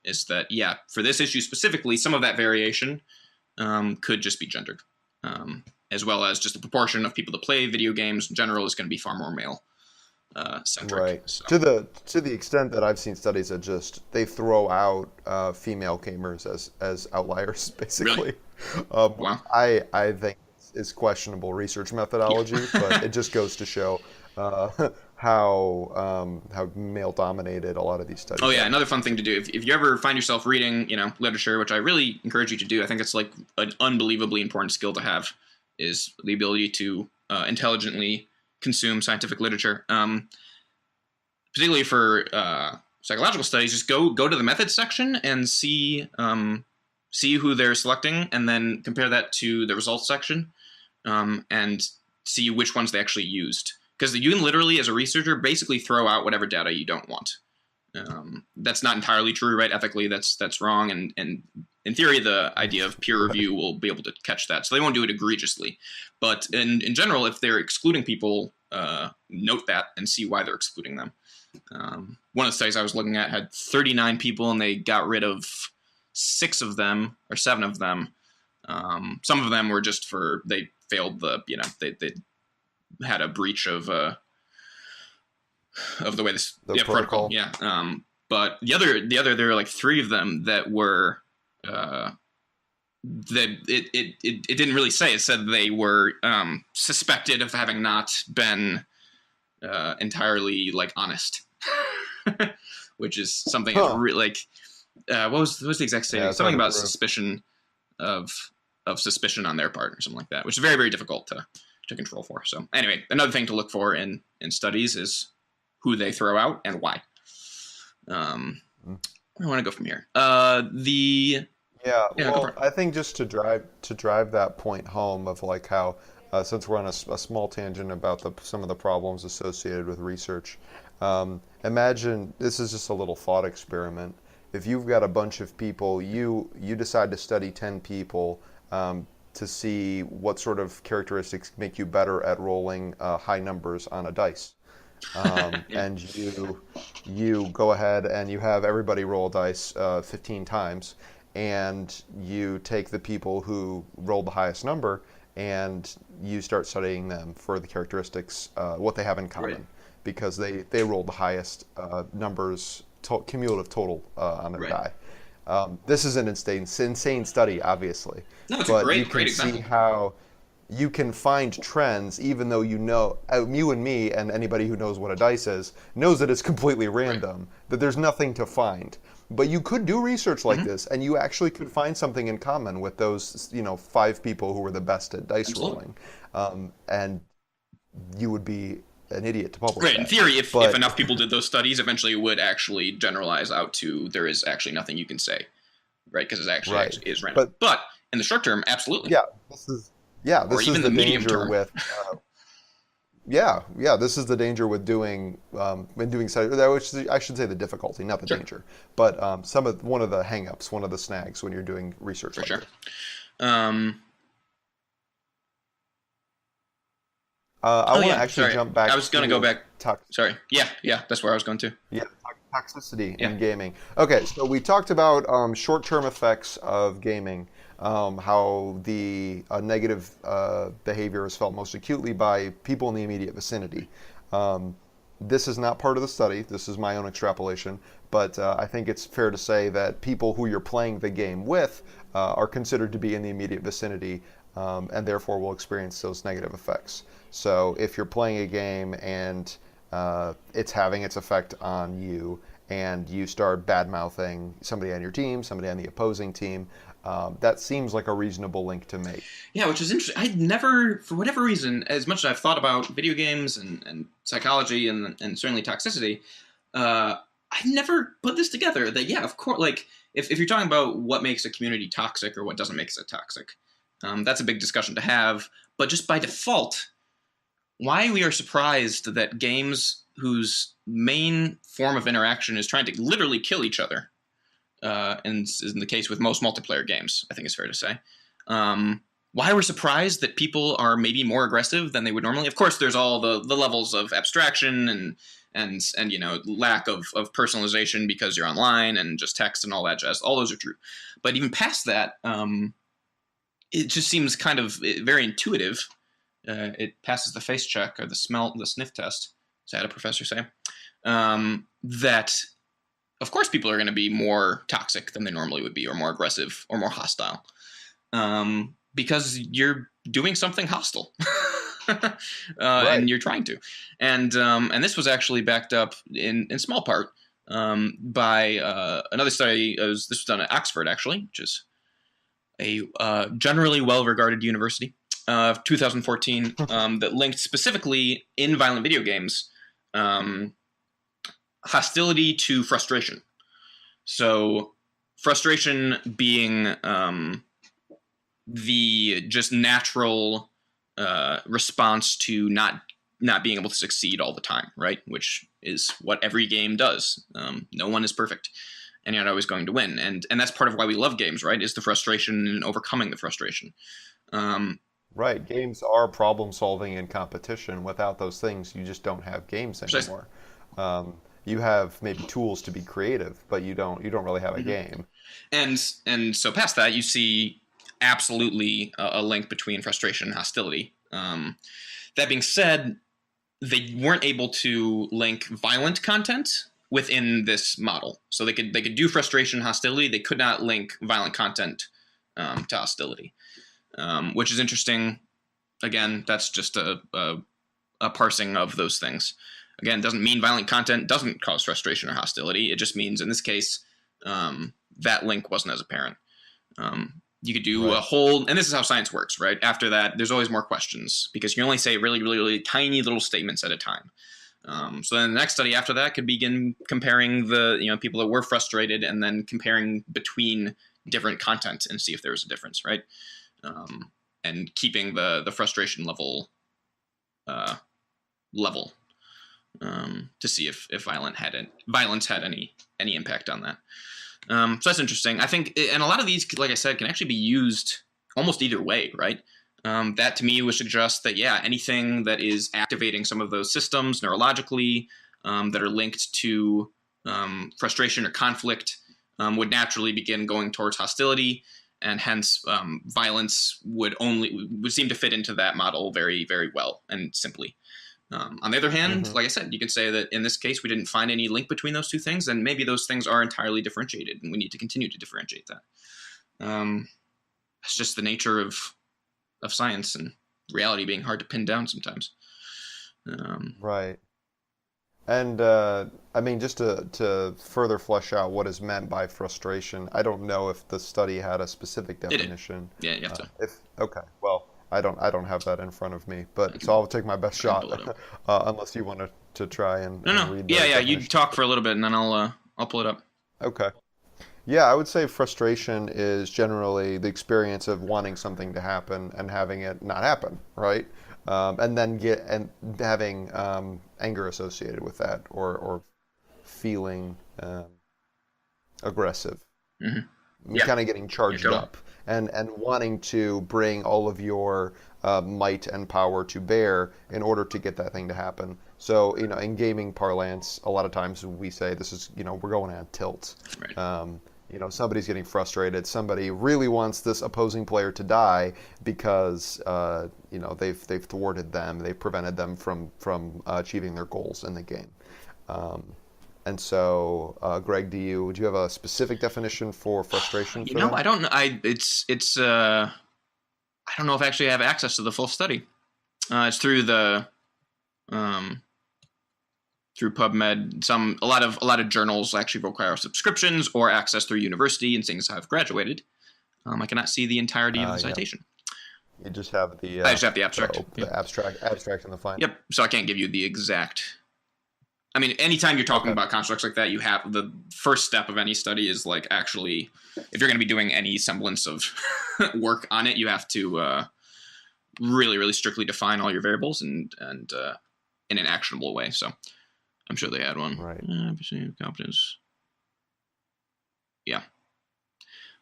is that, for this issue specifically, some of that variation could just be gendered, as well as just the proportion of people that play video games in general is going to be far more male centric. Right. So. To the extent that I've seen studies that they throw out female gamers as outliers, basically. Really? Wow. I think it's questionable research methodology, but it just goes to show how male dominated a lot of these studies. Oh yeah, another fun thing to do if you ever find yourself reading literature, which I really encourage you to do. I think it's like an unbelievably important skill to have, is the ability to intelligently consume scientific literature, particularly for psychological studies. Just go to the methods section and see who they're selecting, and then compare that to the results section, and see which ones they actually used. Because you can literally, as a researcher, basically throw out whatever data you don't want. That's not entirely true, right? Ethically, that's wrong, and in theory, the idea of peer review will be able to catch that. So they won't do it egregiously. But in general, if they're excluding people, note that and see why they're excluding them. One of the studies I was looking at had 39 people, and they got rid of 6 of them, or 7 of them. Some of them were just they failed they had a breach of the way this protocol. Yeah. But the other there were like 3 of them that were that it didn't really say. It said they were suspected of having not been entirely like honest, which is something that's really like what was the exact statement? Something about suspicion of suspicion on their part or something like that, which is very, very difficult to control for. So anyway, another thing to look for in studies is who they throw out and why. Where do I want to go from here? The Yeah, Yeah, go for well, it. I think just to drive that point home of like how since we're on a small tangent about some of the problems associated with research, imagine this is just a little thought experiment. If you've got a bunch of people, you decide to study 10 people to see what sort of characteristics make you better at rolling high numbers on a dice. Yeah, And you go ahead and you have everybody roll dice 15 times, and you take the people who rolled the highest number and you start studying them for the characteristics, what they have in right, common, because they rolled the highest numbers, cumulative total on their right. die. This is an insane study, obviously, No, it's a but you great, can great see example. how you can find trends even though you and me and anybody who knows what a dice is knows that it's completely Right. random, that there's nothing to find. But you could do research like Hmm. this and you actually could find something in common with those, five people who were the best at dice Absolutely. rolling. And you would be an idiot to publish Right. In that. theory, if But enough people did those studies, eventually it would actually generalize out to there is actually nothing you can say, right? Because it right. actually is random. But But in the short term, absolutely, yeah, this is yeah, or this is even the the medium danger term. with yeah, this is the danger with doing when doing study. That which I should say the difficulty, not the Sure, danger, but one of the hangups, one of the snags when you're doing research for like sure. this. Um, I oh want to yeah, actually sorry. jump I back was gonna go to back. Sorry. Yeah, yeah, that's where I was going to. yeah, toxicity Yeah. in gaming. Okay, so we talked about short-term effects of gaming, how the negative behavior is felt most acutely by people in the immediate vicinity. Um, this is not part of the study. This is my own extrapolation, but I think it's fair to say that people who you're playing the game with are considered to be in the immediate vicinity, and therefore will experience those negative effects. So if you're playing a game and it's having its effect on you, and you start bad mouthing somebody on your team, somebody on the opposing team, that seems like a reasonable link to make. Yeah, which is interesting. I'd never, for whatever reason, as much as I've thought about video games and psychology and certainly toxicity, I never put this together. That yeah, of course, like if you're talking about what makes a community toxic or what doesn't make it toxic, that's a big discussion to have. But just by default, why we are surprised that games whose main form of interaction is trying to literally kill each other, and is in the case with most multiplayer games, I think it's fair to say. Why we're surprised that people are maybe more aggressive than they would normally. Of course, there's all the levels of abstraction and lack of personalization because you're online and just text and all that jazz. All those are true, but even past that, it just seems kind of very intuitive. It passes the face check or the sniff test. So I had a professor say that of course people are going to be more toxic than they normally would be, or more aggressive, or more hostile, because you're doing something hostile, and Right. you're trying to, and this was actually backed up in small part by another study. This was done at Oxford, actually, which is a generally well-regarded university, of 2014, that linked specifically in violent video games um, hostility to frustration. So frustration being the just natural response to not being able to succeed all the time, right? Which is what every game does. No one is perfect, and you're not always going to win, and that's part of why we love games, right? Is the frustration and overcoming the frustration. Um, Right. Games are problem solving and competition. Without those things, you just don't have games precisely. anymore. You have maybe tools to be creative, but you don't really have a Mhm. game. And so past that, you see absolutely a link between frustration and hostility. That being said, they weren't able to link violent content within this model. So they could do frustration and hostility. They could not link violent content to hostility, which is interesting. Again, that's just a parsing of those things. Again, doesn't mean violent content doesn't cause frustration or hostility. It just means in this case, that link wasn't as apparent. You could do a Right. whole, and this is how science works, right? After that, there's always more questions because you can only say really, really, really tiny little statements at a time. So then the next study after that could begin comparing the people that were frustrated and then comparing between different content and see if there was a difference, right? And keeping the frustration level level to see if violence had any impact on that. So that's interesting. I think, and a lot of these, like I said, can actually be used almost either way, right? That to me would suggest that, anything that is activating some of those systems neurologically that are linked to frustration or conflict would naturally begin going towards hostility, and hence violence would seem to fit into that model very, very well and simply. On the other hand, like I said, you could say that in this case we didn't find any link between those two things, and maybe those things are entirely differentiated, and we need to continue to differentiate that. It's just the nature of science and reality being hard to pin down sometimes. Right. And I mean, just to further flesh out what is meant by frustration, I don't know if the study had a specific definition. Yeah, you have to. Okay, well, I don't have that in front of me, but so I'll take my best shot, unless you want to try and read. Yeah. You talk for a little bit, and then I'll pull it up. Okay. Yeah, I would say frustration is generally the experience of wanting something to happen and having it not happen, right? And then having anger associated with that, or feeling aggressive, kind of getting charged up, and wanting to bring all of your might and power to bear in order to get that thing to happen. So, in gaming parlance, a lot of times we say this is, we're going on tilt. Right. Somebody's getting frustrated. Somebody really wants this opposing player to die because they've thwarted them. They've prevented them from achieving their goals in the game. And so, Greg, would you have a specific definition for frustration? I don't know. I don't know if I actually have access to the full study. It's through the through PubMed. A lot of journals actually require subscriptions or access through university, and seeing as I've graduated, I cannot see the entirety of the citation. You just have the. I just have the abstract. The abstract and the fine. Yep. So I can't give you the exact. I mean, anytime you're talking about constructs like that, you have the first step of any study is like actually, if you're going to be doing any semblance of work on it, you have to really, really strictly define all your variables and in an actionable way. So I'm sure they had one. Right. Competence. Yeah.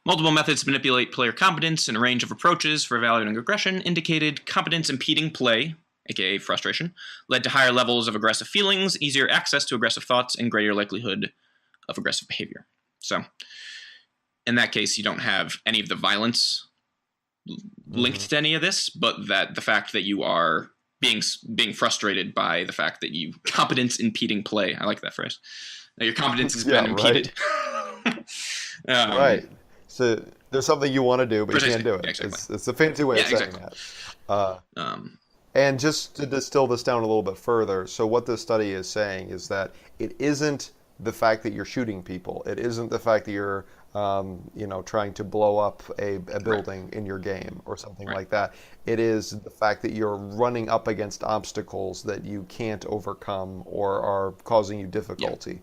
Multiple methods to manipulate player competence and a range of approaches for evaluating aggression indicated competence impeding play, aka frustration, led to higher levels of aggressive feelings, easier access to aggressive thoughts, and greater likelihood of aggressive behavior. So in that case, you don't have any of the violence linked to any of this, but that the fact that you are being frustrated by the fact that you competence impeding play. I like that phrase. Now your competence has been impeded. Right. So there's something you want to do, but you can't do it. Yeah, exactly. It's a fancy way of saying that. And just to distill this down a little bit further, so what this study is saying is that it isn't the fact that you're shooting people. It isn't the fact that you're trying to blow up a building in your game or something like that. It is the fact that you're running up against obstacles that you can't overcome or are causing you difficulty,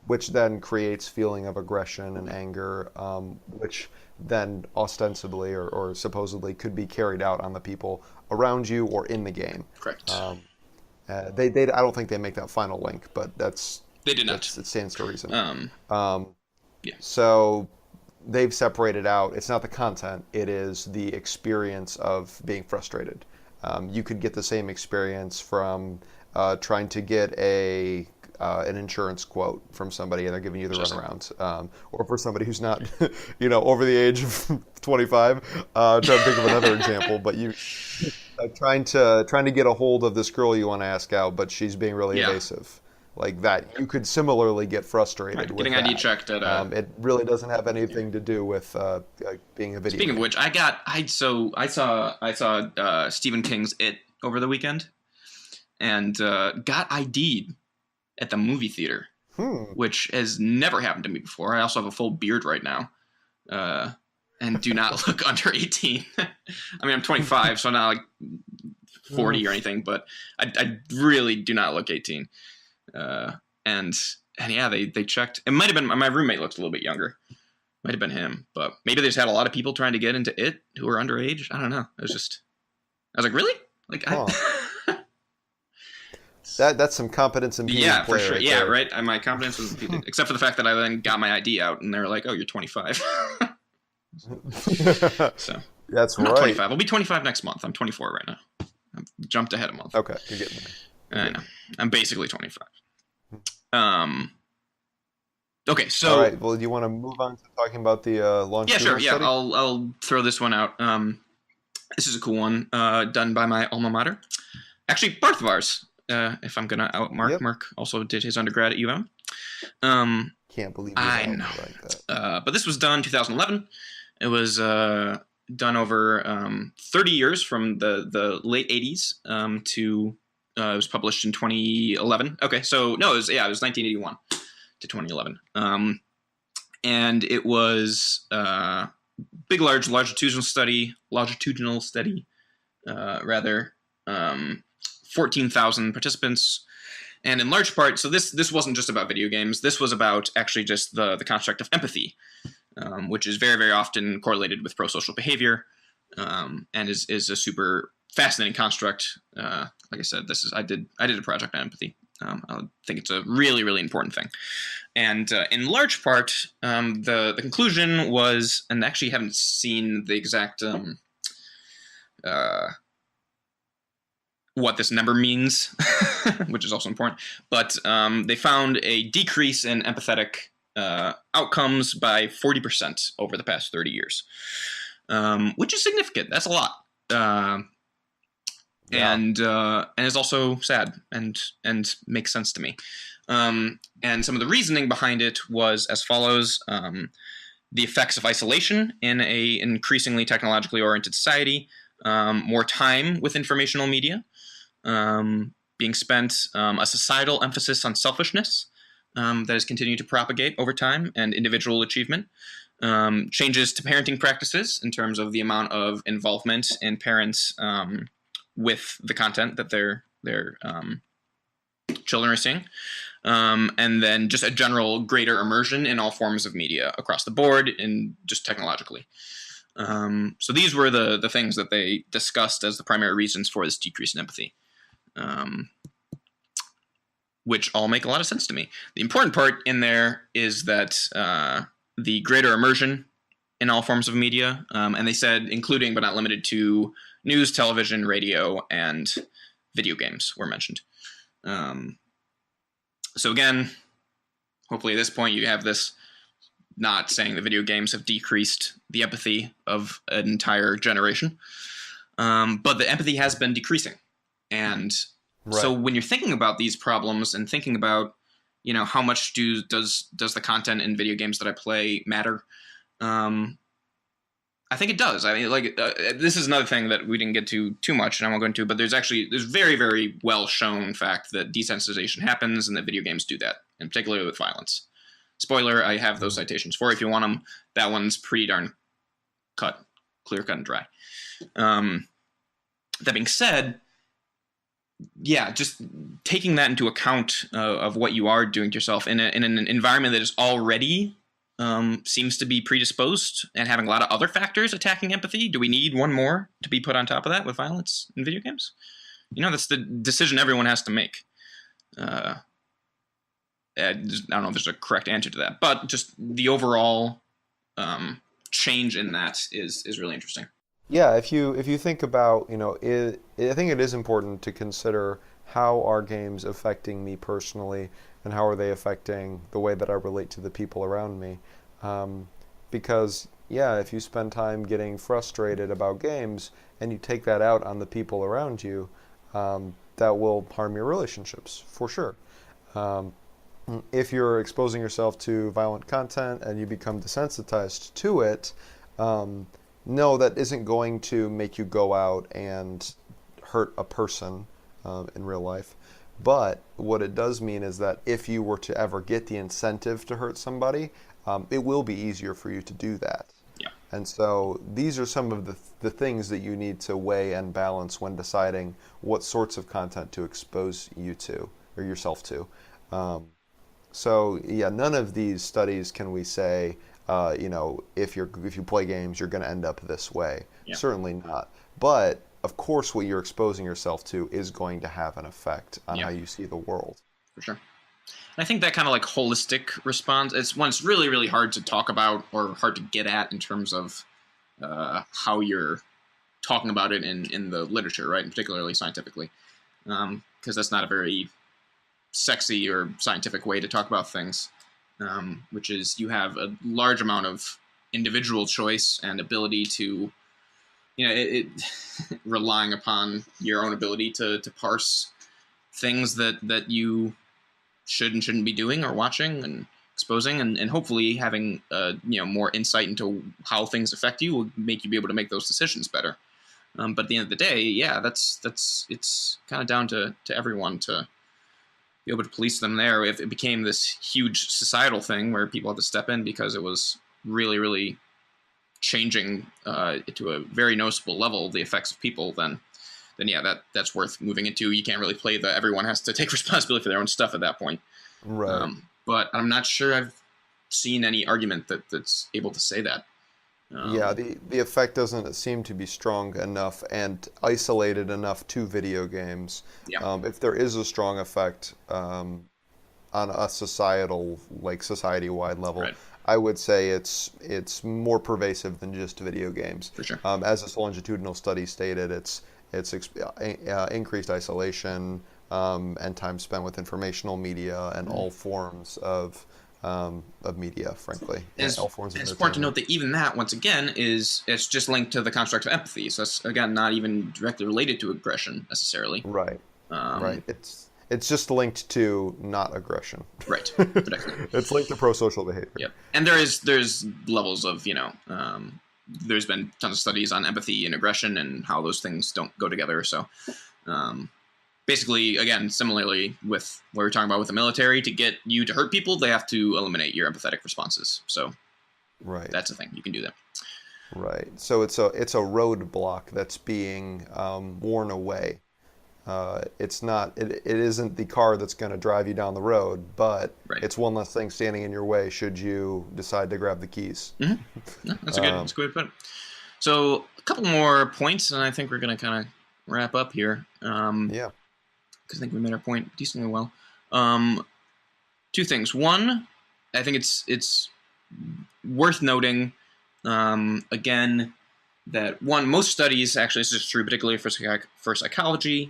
which then creates feeling of aggression and anger, which then ostensibly or supposedly could be carried out on the people around you or in the game. Correct. I don't think they make that final link, but they did not. It stands to reason. So they've separated out. It's not the content. It is the experience of being frustrated. You could get the same experience from trying to get an insurance quote from somebody and they're giving you the runaround, or for somebody who's not, over the age of 25. Trying to think of another example, but you trying to get a hold of this girl you want to ask out, but she's being really evasive. Like that, you could similarly get frustrated with getting that. ID checked at. It really doesn't have anything to do with being a video. Speaking of which, I saw Stephen King's It over the weekend, and got ID'd at the movie theater, which has never happened to me before. I also have a full beard right now, and do not look under 18. I mean, I'm 25, so I'm not like 40 or anything, but I really do not look 18. And yeah, they checked. It might have been my roommate looked a little bit younger. Might have been him, but maybe they just had a lot of people trying to get into it who were underage. I don't know. It was just, I was like, really? Like, That's some competence in being yeah, a player. for sure. Right yeah, there. right. My confidence was impeded, except for the fact that I then got my ID out, and they were like, "Oh, you're 25." So That's I'm not right. 25. I'll be 25 next month. I'm 24 right now. I've jumped ahead a month. Okay, you're getting there. I know. I'm basically 25. Okay, so All right. Well, do you want to move on to talking about the longitudinal sure. Yeah, study? I'll throw this one out. This is a cool one, done by my alma mater. Actually, both of ours. If I'm gonna out Mark. Yep. Mark also did his undergrad at UM. Can't believe I you know. like that. But this was done 2011. It was done over 30 years from the late 80s to it was published in 2011. Okay, so no, it was 1981 to 2011. And it was big, large longitudinal study, rather. 14,000 participants. And in large part, so this wasn't just about video games. This was about actually just the construct of empathy, which is very, very often correlated with pro-social behavior, and is a super fascinating construct. Like I said, I did a project on empathy. I think it's a really, really important thing. And in large part, the conclusion was, and actually haven't seen the exact what this number means, which is also important. But they found a decrease in empathetic outcomes by 40% over the past 30 years, which is significant. That's a lot. And is also sad and makes sense to me. And some of the reasoning behind it was as follows. The effects of isolation in a increasingly technologically oriented society, more time with informational media, being spent, a societal emphasis on selfishness that has continued to propagate over time, and individual achievement, changes to parenting practices in terms of the amount of involvement in parents with the content that their children are seeing, and then just a general greater immersion in all forms of media across the board and just technologically. So these were the things that they discussed as the primary reasons for this decrease in empathy, which all make a lot of sense to me. The important part in there is that the greater immersion in all forms of media, and they said including but not limited to news, television, radio, and video games were mentioned. So again, hopefully at this point you have this not saying that video games have decreased the empathy of an entire generation, but the empathy has been decreasing. And so when you're thinking about these problems and thinking about, how much does the content in video games that I play matter, I think it does. I mean, this is another thing that we didn't get to too much, and I won't go into, but there's very, very well shown fact that desensitization happens and that video games do that, and particularly with violence. Spoiler, I have those citations for if you want them. That one's pretty darn clear cut and dry. That being said, just taking that into account of what you are doing to yourself in an environment that is already seems to be predisposed and having a lot of other factors attacking empathy. Do we need one more to be put on top of that with violence in video games? That's the decision everyone has to make. I don't know if there's a correct answer to that, but just the overall change in that is really interesting. Yeah, if you think about, I think it is important to consider how are games affecting me personally, and how are they affecting the way that I relate to the people around me. Because, if you spend time getting frustrated about games and you take that out on the people around you, that will harm your relationships, for sure. If you're exposing yourself to violent content and you become desensitized to it, no, that isn't going to make you go out and hurt a person in real life. But what it does mean is that if you were to ever get the incentive to hurt somebody, it will be easier for you to do that. Yeah. And so these are some of the things that you need to weigh and balance when deciding what sorts of content to expose you to or yourself to. Um, so yeah, none of these studies can we say, if you play games, you're going to end up this way. Yeah, Certainly not. But of course, what you're exposing yourself to is going to have an effect on yeah, how you see the world. for sure. And I think that kind of like holistic response, it's really, really hard to talk about or hard to get at in terms of how you're talking about it in the literature, right? And particularly scientifically, because that's not a very sexy or scientific way to talk about things, which is you have a large amount of individual choice and ability to, relying upon your own ability to parse things that you should and shouldn't be doing or watching and exposing, and hopefully having more insight into how things affect you will make you be able to make those decisions better. But at the end of the day, yeah, that's it's kind of down to everyone to be able to police them there. If it became this huge societal thing where people had to step in because it was really, really changing to a very noticeable level the effects of people, then yeah, that's worth moving into. You can't really play the everyone has to take responsibility for their own stuff at that point. Right. But I'm not sure I've seen any argument that's able to say that. Yeah, Um, the effect doesn't seem to be strong enough and isolated enough to video games. yeah, If there is a strong effect on a society-wide level, right, I would say it's more pervasive than just video games. for sure. As this longitudinal study stated, increased isolation and time spent with informational media and all forms of media, frankly, And all forms of it's important to entertainment. note that even that, once again, it's just linked to the construct of empathy. So that's again not even directly related to aggression necessarily. Right, right. Um, It's just linked to not aggression. right, exactly. It's linked to pro-social behavior. Yep. And there's levels of there's been tons of studies on empathy and aggression and how those things don't go together. So um, basically, again, similarly with what we were talking about with the military, to get you to hurt people, they have to eliminate your empathetic responses. So Right, that's a thing. You can do that. right. So it's a roadblock that's being worn away. It isn't the car that's going to drive you down the road, but Right. it's one less thing standing in your way should you decide to grab the keys. Mm-hmm. No, that's a good. Um, That's a good way to put it. So a couple more points, and I think we're going to kind of wrap up here. yeah, Because I think we made our point decently well. Um, two things. One, I think it's worth noting again that most studies actually this is true, particularly for psychology.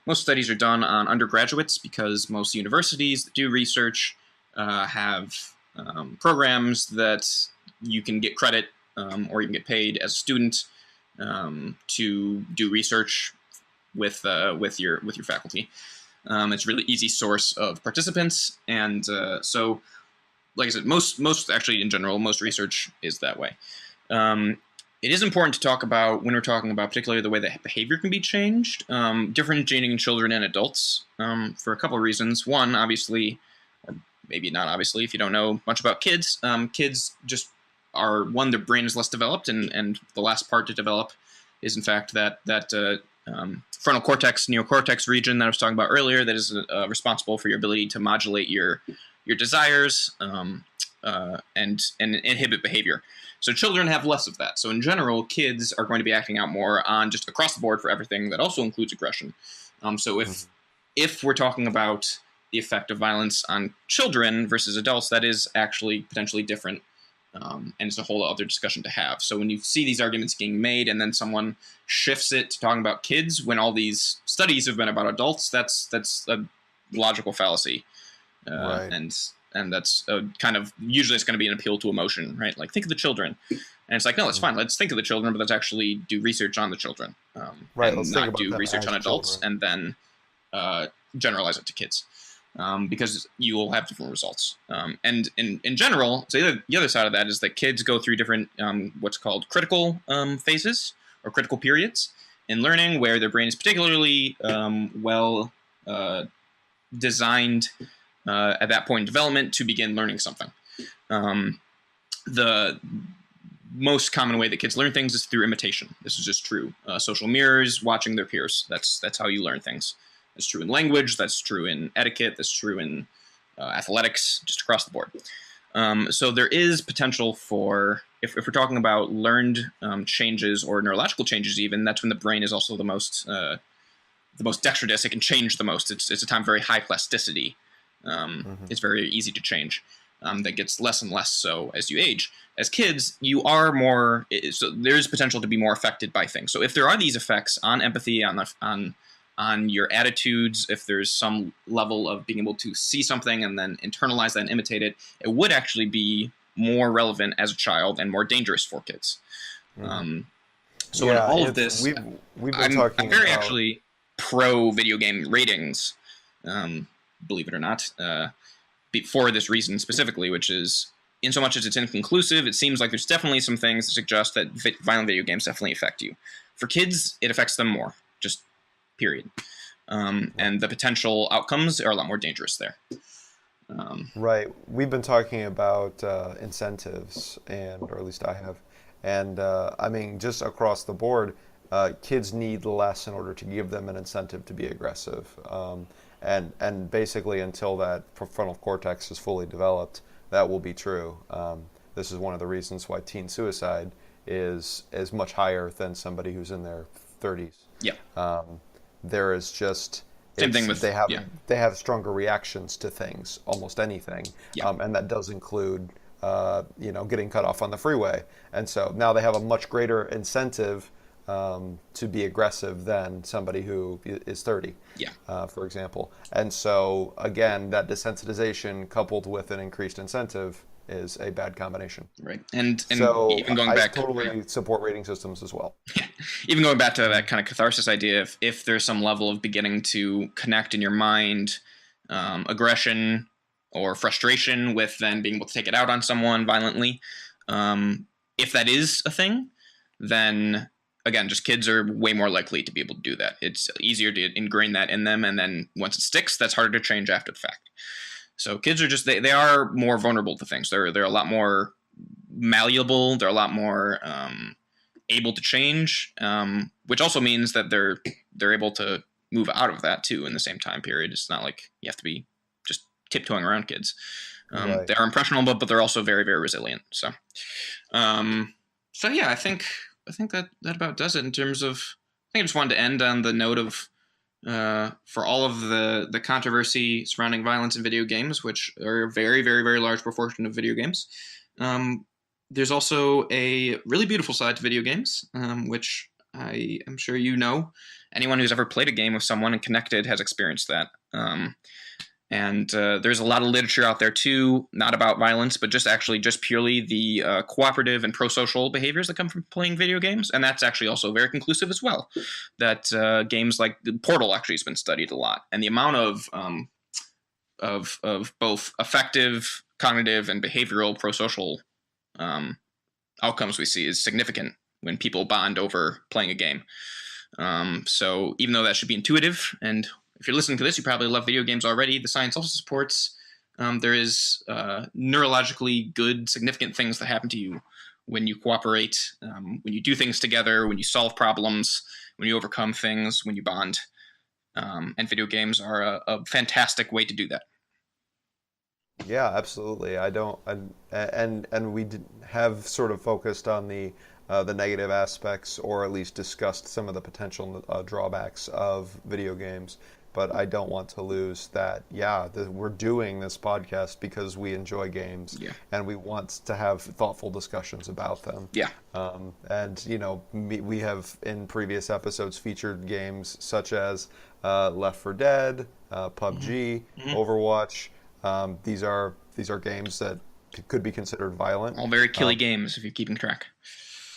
Most studies are done on undergraduates because most universities that do research have programs that you can get credit or you can get paid as a student to do research with your faculty. It's a really easy source of participants, and so, like I said, most actually in general, most research is that way. It is important to talk about when we're talking about particularly the way that behavior can be changed, differentiating children and adults for a couple of reasons. One, obviously, or maybe not obviously, if you don't know much about kids, kids just are one, their brain is less developed, and the last part to develop is in fact that frontal cortex, neocortex region that I was talking about earlier, that is responsible for your ability to modulate your desires and inhibit behavior. So children have less of that. So in general, kids are going to be acting out more on just across the board for everything that also includes aggression. So if we're talking about the effect of violence on children versus adults, that is actually potentially different. And it's a whole other discussion to have. So when you see these arguments being made and then someone shifts it to talking about kids when all these studies have been about adults, that's a logical fallacy. right. And that's kind of usually it's going to be an appeal to emotion, right? Like think of the children, and it's like no, that's fine. Let's think of the children, but let's actually do research on the children, Right. and Let's think not about do them research as on adults children. and then generalize it to kids, because you will have different results. And in general, so the other side of that is that kids go through different what's called critical phases or critical periods in learning, where their brain is particularly well designed at that point in development to begin learning something. The most common way that kids learn things is through imitation. This is just true. Social mirrors, watching their peers. That's how you learn things. That's true in language. That's true in etiquette. That's true in athletics, just across the board. So there is potential for, if we're talking about learned changes or neurological changes even, that's when the brain is also the most dexterous. It can change the most. It's a time of very high plasticity. It's very easy to change. That gets less and less so as you age. As kids, you are more, so there's potential to be more affected by things. So if there are these effects on empathy, on your attitudes, if there's some level of being able to see something and then internalize that and imitate it, it would actually be more relevant as a child and more dangerous for kids. So in all of this, we've been I'm very about actually pro video game ratings, believe it or not, for this reason specifically, which is, in so much as it's inconclusive, it seems like there's definitely some things that suggest that violent video games definitely affect you. For kids, it affects them more, just period. And the potential outcomes are a lot more dangerous there. Right. We've been talking about incentives, or at least I have. And I mean, just across the board, kids need less in order to give them an incentive to be aggressive. And basically, until that prefrontal cortex is fully developed, that will be true. This is one of the reasons why teen suicide is much higher than somebody who's in their 30s. Yeah. There is just Same thing with they have stronger reactions to things, almost anything, and that does include getting cut off on the freeway. And so now they have a much greater incentive to be aggressive than somebody who is 30, for example. And so again, that desensitization coupled with an increased incentive is a bad combination. Right. And so even going back, I totally support rating systems as well. Even going back to that kind of catharsis idea, if there's some level of beginning to connect in your mind aggression or frustration with then being able to take it out on someone violently, if that is a thing, then again, just kids are way more likely to be able to do that. It's easier to ingrain that in them, and then once it sticks, that's harder to change after the fact. So kids are just they are more vulnerable to things. They're a lot more malleable. They're a lot more able to change, which also means that they're able to move out of that too in the same time period. It's not like you have to be just tiptoeing around kids. Right. They are impressionable, but they're also very, very resilient. So yeah, I think that about does it in terms of. I think I just wanted to end on the note of. For all of the controversy surrounding violence in video games, which are a very, very, very large proportion of video games, there's also a really beautiful side to video games, which I am sure you know. Anyone who's ever played a game with someone and connected has experienced that. And there's a lot of literature out there too, not about violence, but just purely the cooperative and pro-social behaviors that come from playing video games. And that's actually also very conclusive as well. That games like Portal actually has been studied a lot, and the amount of both effective cognitive and behavioral pro-social outcomes we see is significant when people bond over playing a game. So even though that should be intuitive, and if you're listening to this, you probably love video games already. The science also supports there is neurologically good, significant things that happen to you when you cooperate, when you do things together, when you solve problems, when you overcome things, when you bond. And video games are a fantastic way to do that. Yeah, absolutely. And we have sort of focused on the negative aspects, or at least discussed some of the potential drawbacks of video games. But I don't want to lose that. We're doing this podcast because we enjoy games, and we want to have thoughtful discussions about them. We have in previous episodes featured games such as Left 4 Dead, PUBG, Overwatch. These are games that could be considered violent. All very killy games, if you're keeping track.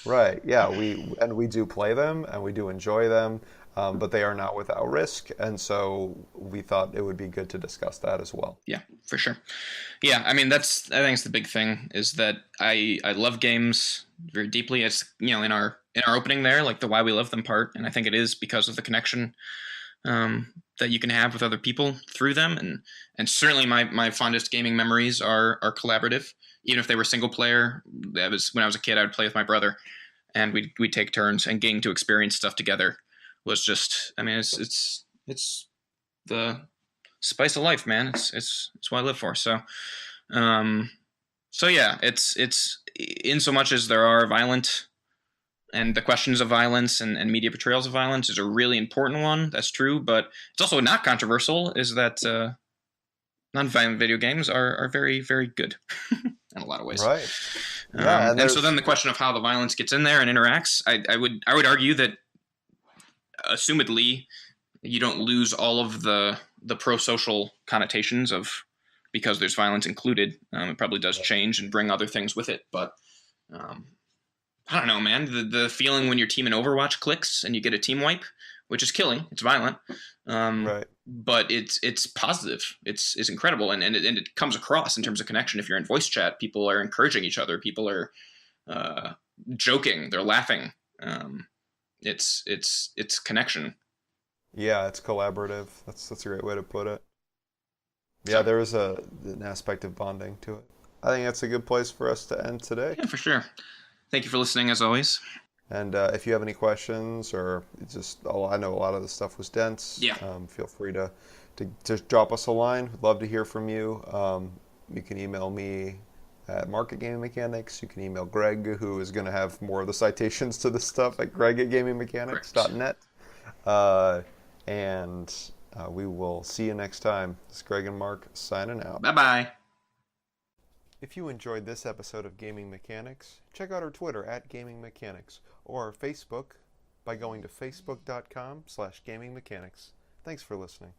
Right. Yeah. We do play them and we do enjoy them, but they are not without risk, and so we thought it would be good to discuss that as well. Yeah, for sure. Yeah, I mean I think it's the big thing is that I love games very deeply. It's in our opening there, like the why we love them part, and I think it is because of the connection that you can have with other people through them, and certainly my fondest gaming memories are collaborative. Even if they were single player, that was when I was a kid. I would play with my brother, and we'd take turns, and getting to experience stuff together was just. I mean, it's the spice of life, man. It's what I live for. Um, so yeah, it's in so much as there are violent and the questions of violence and media portrayals of violence is a really important one. That's true, but it's also not controversial. Is that non-violent video games are very very good in a lot of ways. Right. Yeah, and And so there's then the question of how the violence gets in there and interacts, I would argue that assumedly you don't lose all of the pro-social connotations of because there's violence included. It probably does change and bring other things with it, but um, I don't know, man. The feeling when your team in Overwatch clicks and you get a team wipe, which is killing, it's violent, right. but it's positive. It's incredible, and it comes across in terms of connection. If you're in voice chat, people are encouraging each other. People are joking. They're laughing. It's connection. Yeah, it's collaborative. That's a great way to put it. Yeah, So there is an aspect of bonding to it. I think that's a good place for us to end today. yeah, for sure. Thank you for listening as always. And if you have any questions or just, oh, I know a lot of the stuff was dense. Yeah. Feel free to drop us a line. We'd love to hear from you. You can email me at Mark at Gaming Mechanics. You can email Greg, who is going to have more of the citations to this stuff at Greg at GamingMechanics.net. And we will see you next time. This is Greg and Mark signing out. Bye bye. If you enjoyed this episode of Gaming Mechanics, check out our Twitter at Gaming Mechanics or Facebook by going to facebook.com/gamingmechanics. Thanks for listening.